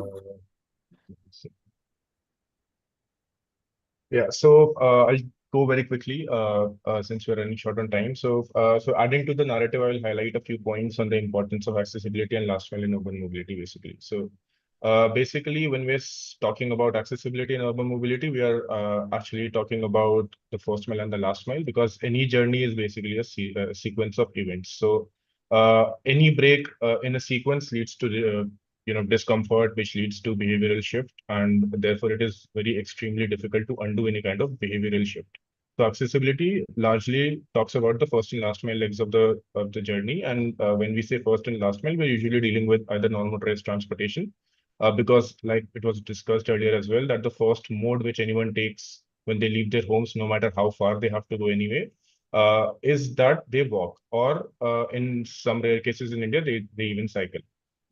Yeah, so I'll go very quickly since we're running short on time. So adding to the narrative, I will highlight a few points on the importance of accessibility and last mile in urban mobility, basically. So basically, when we're talking about accessibility in urban mobility, we are actually talking about the first mile and the last mile, because any journey is basically a sequence of events. So any break in a sequence leads to discomfort, which leads to behavioral shift, and therefore it is very extremely difficult to undo any kind of behavioral shift. So accessibility largely talks about the first and last mile legs of the journey. And when we say first and last mile, we're usually dealing with either non-motorized transportation, because like it was discussed earlier as well, that the first mode which anyone takes when they leave their homes, no matter how far they have to go anyway, is that they walk, or in some rare cases in India, they even cycle,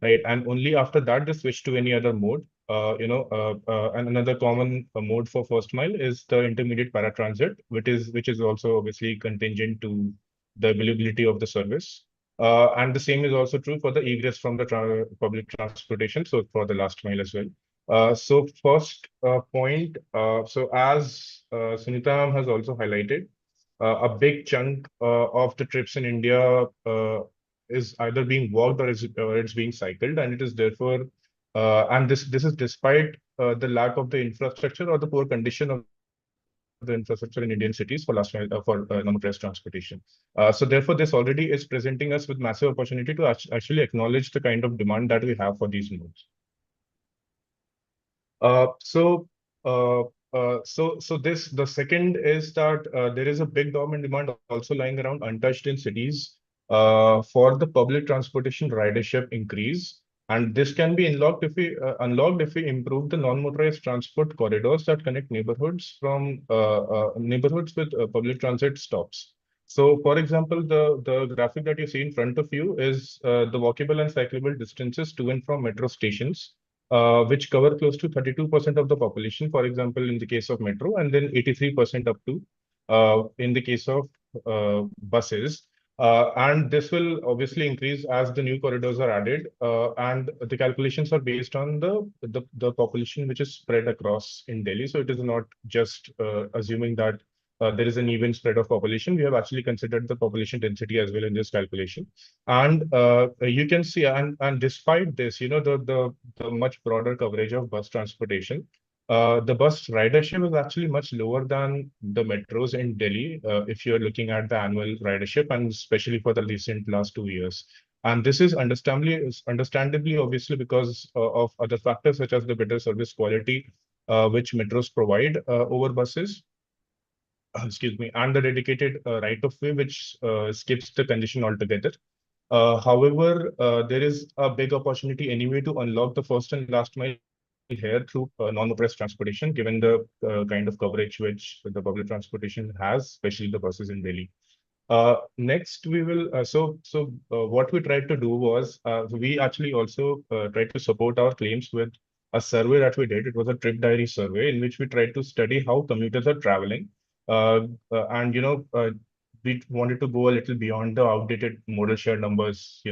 right? And only after that they switch to any other mode. And another common mode for first mile is the intermediate paratransit, which is also obviously contingent to the availability of the service. And the same is also true for the egress from the public transportation, so for the last mile as well. So first point, so as Sunita ma'am has also highlighted, a big chunk of the trips in India is either being walked or it's being cycled, and it is therefore and this is despite the lack of the infrastructure or the poor condition of the infrastructure in Indian cities for last mile for non-motorized transportation. So therefore, this already is presenting us with massive opportunity to actually acknowledge the kind of demand that we have for these modes. So, the second is that there is a big government demand also lying around untouched in cities for the public transportation ridership increase, and this can be unlocked if we improve the non-motorized transport corridors that connect neighborhoods from neighborhoods with public transit stops. So, for example, the graphic that you see in front of you is the walkable and cyclable distances to and from metro stations, which cover close to 32% of the population, for example, in the case of metro, and then 83% up to in the case of buses. And this will obviously increase as the new corridors are added, and the calculations are based on the population which is spread across in Delhi. So it is not just assuming that there is an even spread of population. We have actually considered the population density as well in this calculation. And you can see, and despite this, the much broader coverage of bus transportation, the bus ridership is actually much lower than the metros in Delhi, if you're looking at the annual ridership, and especially for the recent last 2 years. And this is understandably, obviously, because of other factors such as the better service quality, which metros provide over buses, excuse me, and the dedicated right of way, which skips the condition altogether. However, there is a big opportunity anyway to unlock the first and last mile here through non-motorized transportation, given the kind of coverage which the public transportation has, especially the buses in Delhi. Next, we will what we tried to do was we actually also tried to support our claims with a survey that we did. It was a trip diary survey in which we tried to study how commuters are traveling, and we wanted to go a little beyond the outdated modal share numbers,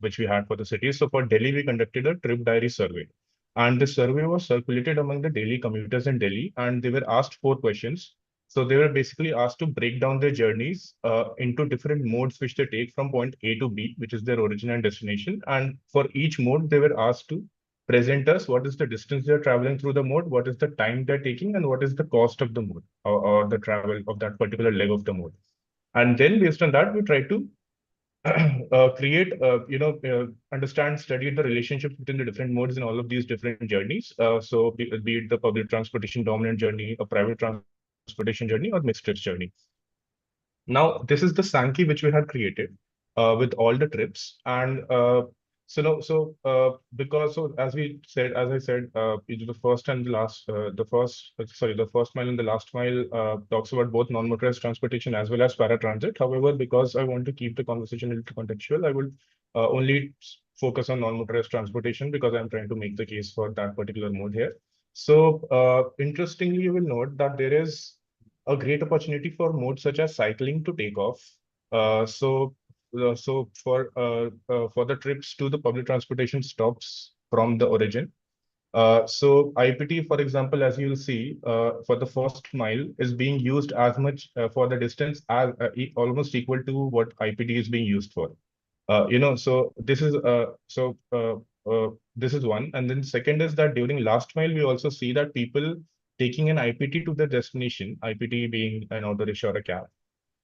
which we had for the cities. So for Delhi, we conducted a trip diary survey, and the survey was circulated among the daily commuters in Delhi, and they were asked 4 questions. So they were basically asked to break down their journeys into different modes which they take from point A to B, which is their origin and destination. And for each mode, they were asked to present us what is the distance they're traveling through the mode, what is the time they're taking, and what is the cost of the mode, or the travel of that particular leg of the mode. And then based on that, we try to create, understand, study the relationships between the different modes in all of these different journeys. So be it the public transportation dominant journey, a private transportation journey, or mixed trips journey. Now, this is the Sankey which we had created with all the trips. And because so as I said, the first and the last, the first mile and the last mile talks about both non-motorized transportation as well as paratransit. However, because I want to keep the conversation a little contextual, I will only focus on non-motorized transportation because I'm trying to make the case for that particular mode here. So interestingly, you will note that there is a great opportunity for modes such as cycling to take off. So for the trips to the public transportation stops from the origin. So IPT, for example, as you'll see, for the first mile is being used as much for the distance as almost equal to what IPT is being used for. So this is one, and then second is that during last mile we also see that people taking an IPT to their destination, IPT being an auto rickshaw or a cab,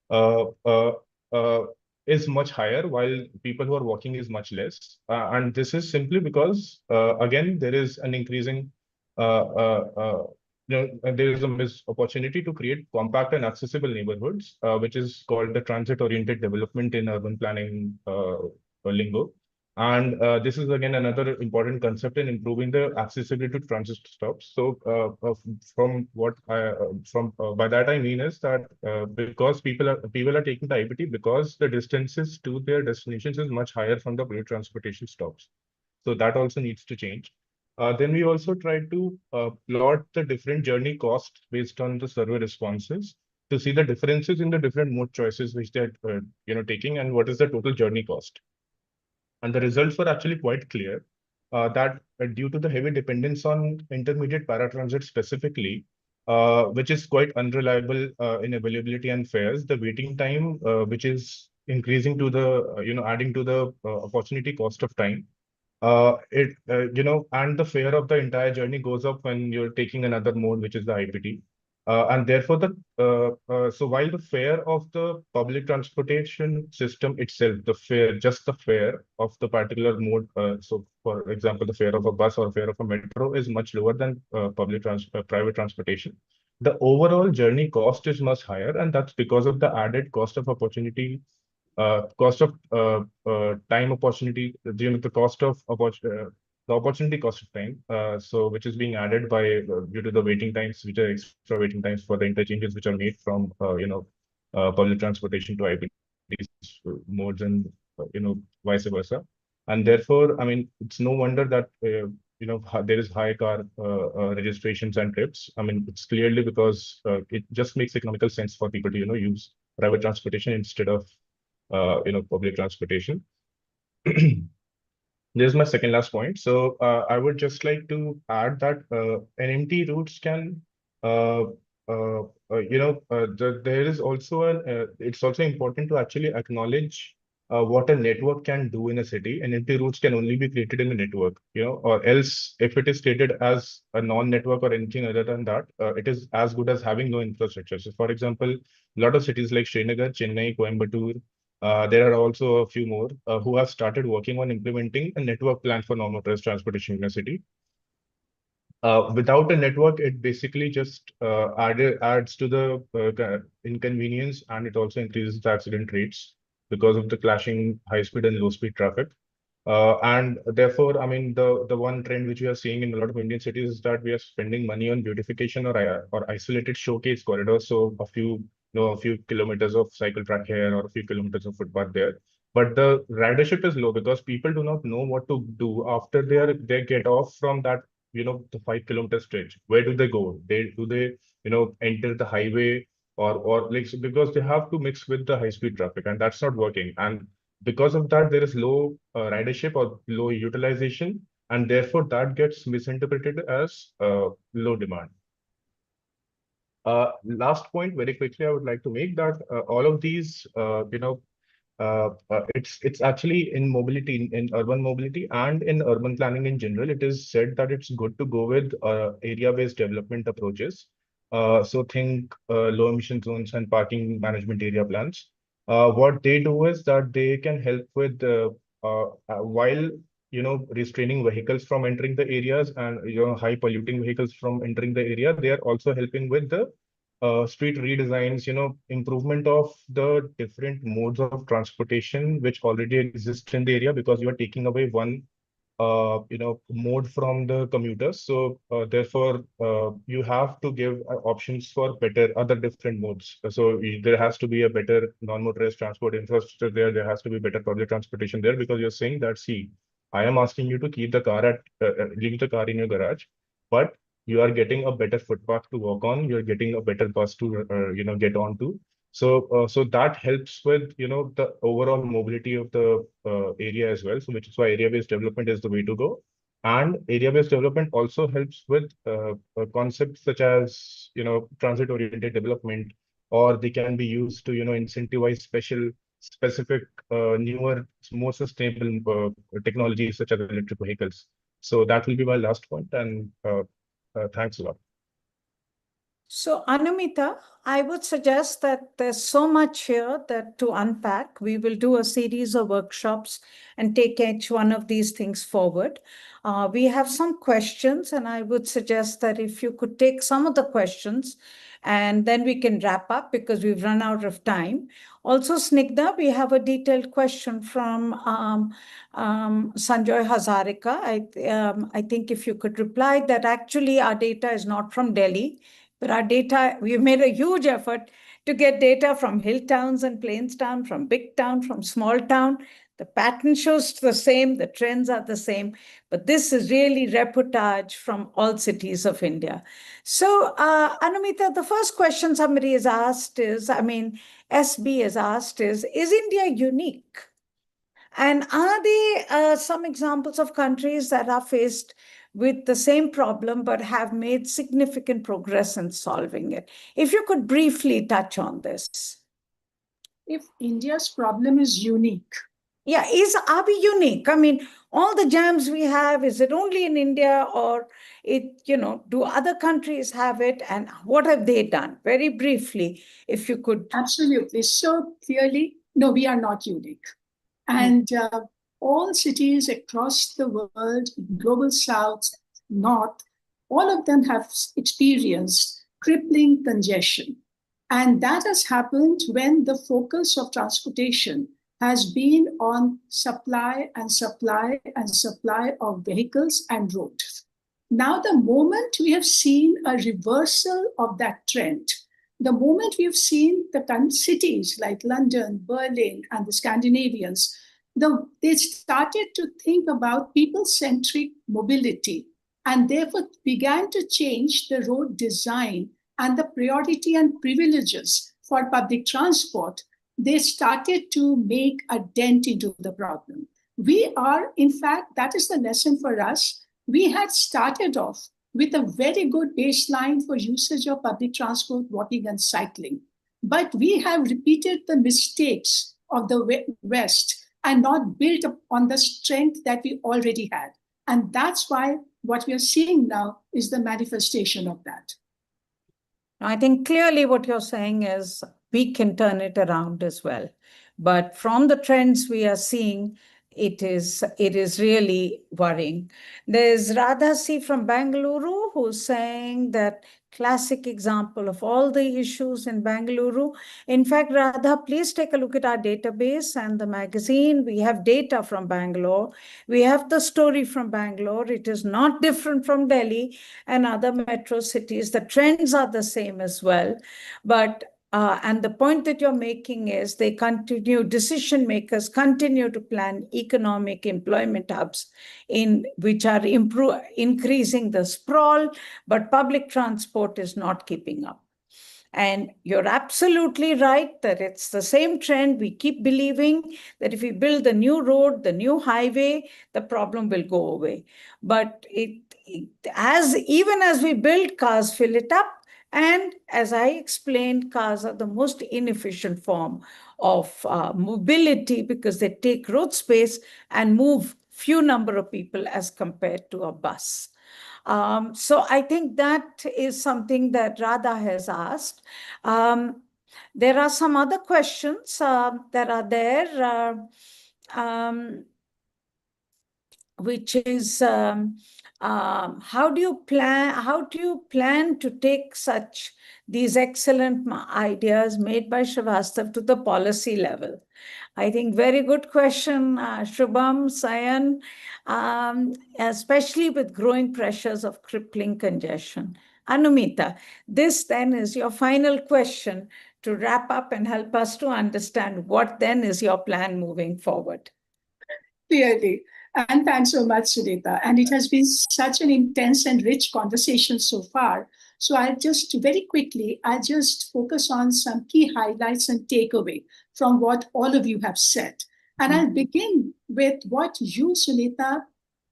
uh, uh, uh, is much higher, while people who are walking is much less. And this is simply because, again, there is an increasing, uh, uh, uh, there is a missed opportunity to create compact and accessible neighborhoods, which is called the transit-oriented development in urban planning lingo. And this is again another important concept in improving the accessibility to transit stops. So, from what from by that I mean is that because people are taking the IPT because the distances to their destinations is much higher from the public transportation stops. So that also needs to change. Then we also try to plot the different journey costs based on the survey responses to see the differences in the different mode choices which they're taking, and what is the total journey cost. And the results were actually quite clear that due to the heavy dependence on intermediate paratransit specifically, which is quite unreliable in availability and fares, the waiting time, which is increasing to the, adding to the opportunity cost of time, and the fare of the entire journey goes up when you're taking another mode, which is the IPT. And therefore, so while the fare of the public transportation system itself, just the fare of the particular mode, so for example, the fare of a bus or fare of a metro is much lower than private transportation. The overall journey cost is much higher, and that's because of the added cost of opportunity, cost of time opportunity, the cost of the opportunity cost of time, so which is being added by due to the waiting times, which are extra waiting times for the interchanges which are made from public transportation to IPTs modes, and vice versa. And therefore, I mean, it's no wonder that there is high car registrations and trips. I mean, it's clearly because it just makes economical sense for people to use private transportation instead of public transportation. This is my second last point. So I would just like to add that NMT routes can, there is also it's also important to actually acknowledge what a network can do in a city. NMT routes can only be created in a network, or else if it is created as a non-network or anything other than that, it is as good as having no infrastructure. So for example, a lot of cities like Srinagar, Chennai, Coimbatore, there are also a few more who have started working on implementing a network plan for non-motorized transportation in a city. Without a network, it basically just adds to the inconvenience, and it also increases the accident rates because of the clashing high-speed and low-speed traffic. And therefore, I mean, the one trend which we are seeing in a lot of Indian cities is that we are spending money on beautification or isolated showcase corridors. So a few kilometers of cycle track here or a few kilometers of footpath there. But the ridership is low because people do not know what to do after they get off from that, the 5 kilometer stretch. Where do they go? Do they enter the highway or like, so because they have to mix with the high speed traffic, and that's not working. And because of that, there is low ridership or low utilization, and therefore that gets misinterpreted as low demand. Last point, very quickly, I would like to make that all of these, it's actually in mobility, in urban mobility and in urban planning in general, it is said that it's good to go with area-based development approaches. So think low emission zones and parking management area plans. What they do is that they can help with while restraining vehicles from entering the areas and high polluting vehicles from entering the area, they are also helping with the street redesigns, improvement of the different modes of transportation which already exist in the area, because you are taking away one mode from the commuters. So therefore, you have to give options for better other different modes. So there has to be a better non-motorized transport infrastructure there. There has to be better public transportation there, because you're saying that, see, I am asking you to keep the car leave the car in your garage, but you are getting a better footpath to walk on. You're getting a better bus to get onto. So that helps with the overall mobility of the area as well. So which is why area-based development is the way to go. And area-based development also helps with concepts such as transit-oriented development, or they can be used to incentivize specific newer, more sustainable technologies such as electric vehicles. So that will be my last point, and thanks a lot. So, Anumita, I would suggest that there's so much here that to unpack. We will do a series of workshops and take each one of these things forward. We have some questions, and I would suggest that if you could take some of the questions, and then we can wrap up because we've run out of time. Also, Snigdha, we have a detailed question from Sanjoy Hazarika. I think if you could reply that actually our data is not from Delhi, but our data, we've made a huge effort to get data from hill towns and plains town, from big town, from small town. The pattern shows the same, the trends are the same, but this is really reportage from all cities of India. So, Anumita, the first question somebody has asked is, SB has asked is India unique? And are there some examples of countries that are faced with the same problem but have made significant progress in solving it? If you could briefly touch on this. If India's problem is unique, Yeah, are we unique? All the jams we have, is it only in India, or do other countries have it, and what have they done? Very briefly, if you could. absolutely. So clearly, no, we are not unique. And all cities across the world, global south, north, all of them have experienced crippling congestion. And that has happened when the focus of transportation has been on supply and supply and supply of vehicles and roads. Now, the moment we have seen a reversal of that trend, the moment we've seen the cities like London, Berlin, and the Scandinavians, they started to think about people-centric mobility and therefore began to change the road design and the priority and privileges for public transport. They started to make a dent into the problem. We are, in fact, that is the lesson for us. We had started off with a very good baseline for usage of public transport, walking, and cycling. But we have repeated the mistakes of the West and not built on the strength that we already had. And that's why what we are seeing now is the manifestation of that. I think clearly what you're saying is we can turn it around as well. But from the trends we are seeing, it is really worrying. There's Radha C from Bangalore who's saying that classic example of all the issues in Bangalore. In fact, Radha, please take a look at our database and the magazine. We have data from Bangalore. We have the story from Bangalore. It is not different from Delhi and other metro cities. The trends are the same as well. But and the point that you're making is decision makers continue to plan economic employment hubs which are increasing the sprawl, but public transport is not keeping up. And you're absolutely right that it's the same trend. We keep believing that if we build the new road, the new highway, the problem will go away. But even as we build, cars fill it up. And as I explained, cars are the most inefficient form of mobility because they take road space and move few number of people as compared to a bus. So I think that is something that Radha has asked. There are some other questions that are there, which is how do you plan to take these excellent ideas made by Srivastav to the policy level? I think very good question, Shubham, Sayan, especially with growing pressures of crippling congestion. Anumita, this then is your final question to wrap up and help us to understand what then is your plan moving forward. Clearly. And thanks so much, Sunita. And it has been such an intense and rich conversation so far. So I'll just focus on some key highlights and takeaway from what all of you have said. And I'll begin with what you, Sunita,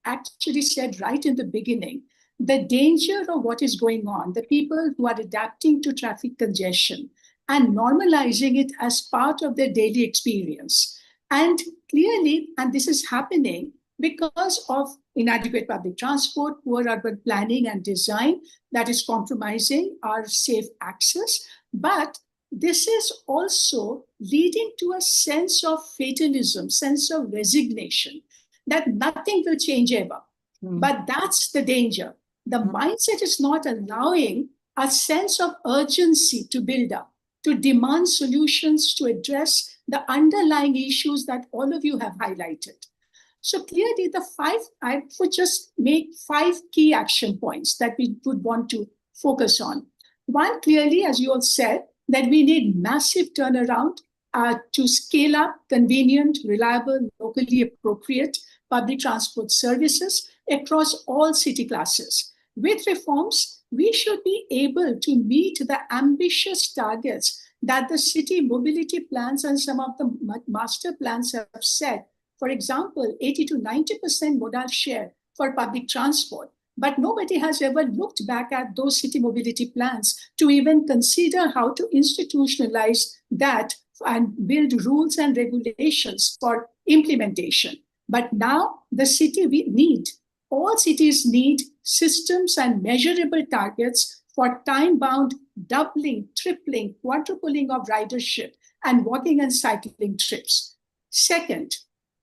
actually said right in the beginning. The danger of what is going on, the people who are adapting to traffic congestion and normalizing it as part of their daily experience. And clearly, and this is happening, because of inadequate public transport, poor urban planning and design that is compromising our safe access. But this is also leading to a sense of fatalism, sense of resignation, that nothing will change ever. But that's the danger. The mindset is not allowing a sense of urgency to build up, to demand solutions to address the underlying issues that all of you have highlighted. So clearly, I would just make 5 key action points that we would want to focus on. One, clearly, as you all said, that we need massive turnaround to scale up convenient, reliable, locally appropriate public transport services across all city classes. With reforms, we should be able to meet the ambitious targets that the city mobility plans and some of the master plans have set. For example, 80 to 90% modal share for public transport. But nobody has ever looked back at those city mobility plans to even consider how to institutionalize that and build rules and regulations for implementation. But now the all cities need systems and measurable targets for time-bound doubling, tripling, quadrupling of ridership and walking and cycling trips. Second,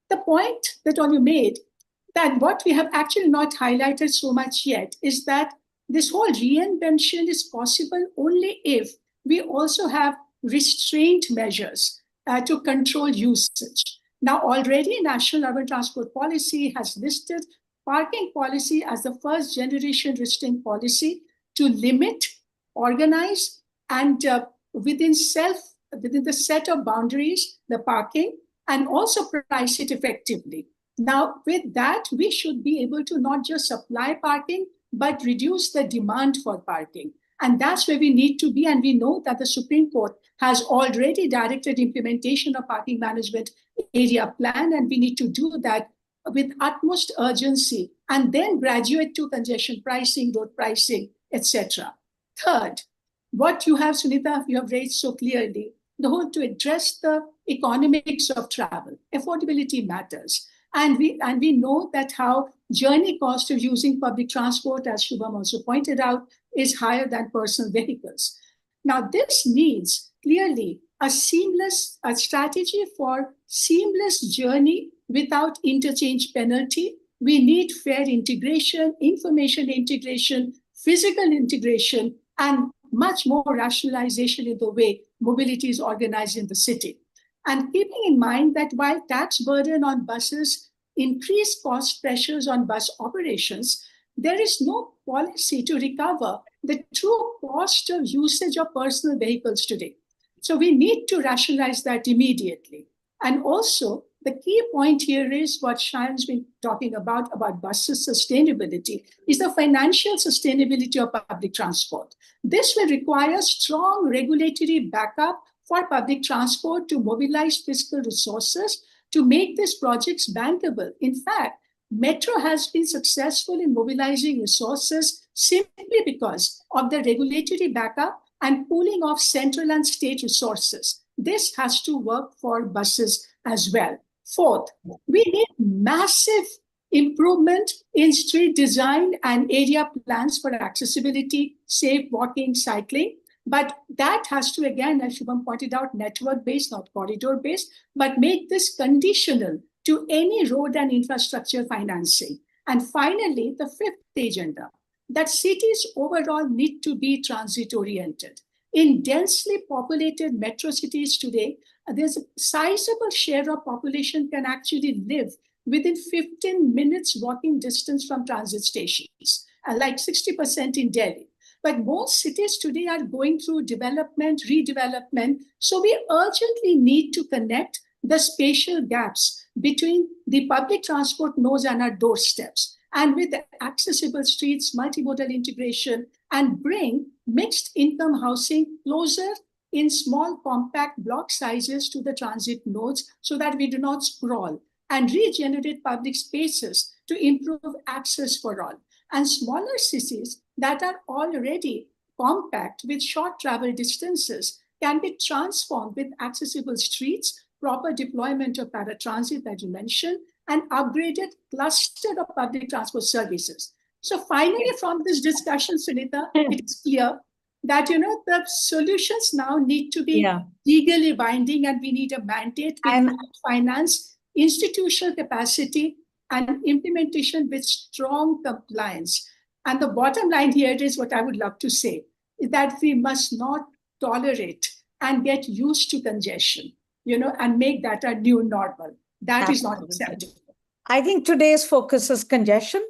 the point that all you made, that what we have actually not highlighted so much yet is that this whole reinvention is possible only if we also have restraint measures to control usage. Now, already National Urban Transport Policy has listed parking policy as the first generation restraint policy to limit, organize, and within the set of boundaries, the parking, and also price it effectively. Now, with that, we should be able to not just supply parking, but reduce the demand for parking. And that's where we need to be. And we know that the Supreme Court has already directed implementation of parking management area plan, and we need to do that with utmost urgency and then graduate to congestion pricing, road pricing, etc. Third, what you have, Sunita, you have raised so clearly, the whole to address the economics of travel. Affordability matters. And we know that how journey cost of using public transport, as Shubham also pointed out, is higher than personal vehicles. Now, this needs clearly a strategy for seamless journey without interchange penalty. We need fair integration, information integration, physical integration, and much more rationalization in the way mobility is organized in the city. And keeping in mind that while tax burden on buses increase cost pressures on bus operations, there is no policy to recover the true cost of usage of personal vehicles today. So we need to rationalize that immediately. And also, the key point here is what Shayan's been talking about buses sustainability, is the financial sustainability of public transport. This will require strong regulatory backup for public transport to mobilize fiscal resources to make these projects bankable. In fact, Metro has been successful in mobilizing resources simply because of the regulatory backup and pooling of central and state resources. This has to work for buses as well. Fourth, we need massive improvement in street design and area plans for accessibility, safe walking, cycling. But that has to, again, as Shubham pointed out, network-based, not corridor-based, but make this conditional to any road and infrastructure financing. And finally, the fifth agenda, that cities overall need to be transit-oriented. In densely populated metro cities today, there's a sizable share of population can actually live within 15 minutes walking distance from transit stations, like 60% in Delhi. But most cities today are going through development, redevelopment. So we urgently need to connect the spatial gaps between the public transport nodes and our doorsteps, and with accessible streets, multimodal integration, and bring mixed income housing closer in small compact block sizes to the transit nodes so that we do not sprawl, and regenerate public spaces to improve access for all. And smaller cities that are already compact with short travel distances can be transformed with accessible streets, proper deployment of paratransit that you mentioned, and upgraded cluster of public transport services. So finally, from this discussion, Sunita, it is clear that the solutions now need to be legally binding, and we need a mandate with finance, institutional capacity, and implementation with strong compliance. And the bottom line here is what I would love to say, is that we must not tolerate and get used to congestion, and make that a new normal. That is not acceptable. I think today's focus is congestion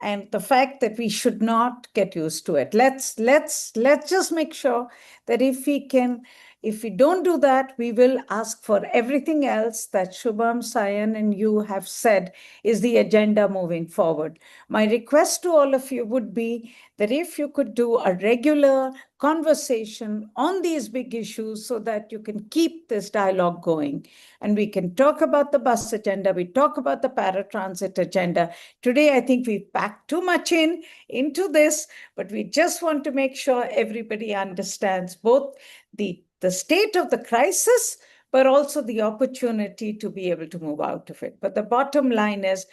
and the fact that we should not get used to it. Let's just make sure that if we don't do that, we will ask for everything else that Shubham, Sayan, and you have said is the agenda moving forward. My request to all of you would be that if you could do a regular conversation on these big issues so that you can keep this dialogue going. And we can talk about the bus agenda, we talk about the paratransit agenda. Today, I think we've packed too much into this, but we just want to make sure everybody understands both the state of the crisis, but also the opportunity to be able to move out of it. But the bottom line is,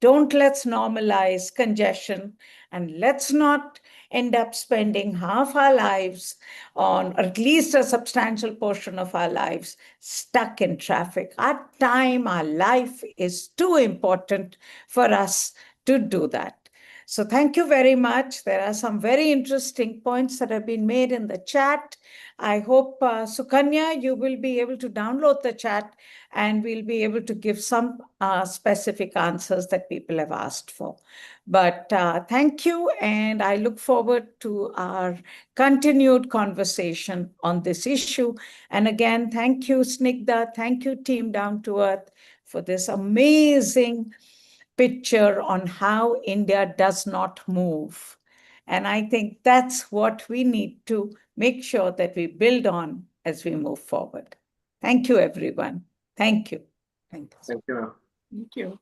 let's normalize congestion, and let's not end up spending half our lives or at least a substantial portion of our lives stuck in traffic. Our time, our life is too important for us to do that. So thank you very much. There are some very interesting points that have been made in the chat. I hope, Sukanya, you will be able to download the chat and we'll be able to give some specific answers that people have asked for. But thank you, and I look forward to our continued conversation on this issue. And again, thank you, Snigdha, thank you, Team Down to Earth, for this amazing picture on how India does not move. And I think that's what we need to make sure that we build on as we move forward. Thank you, everyone. Thank you. Thank you. Thank you.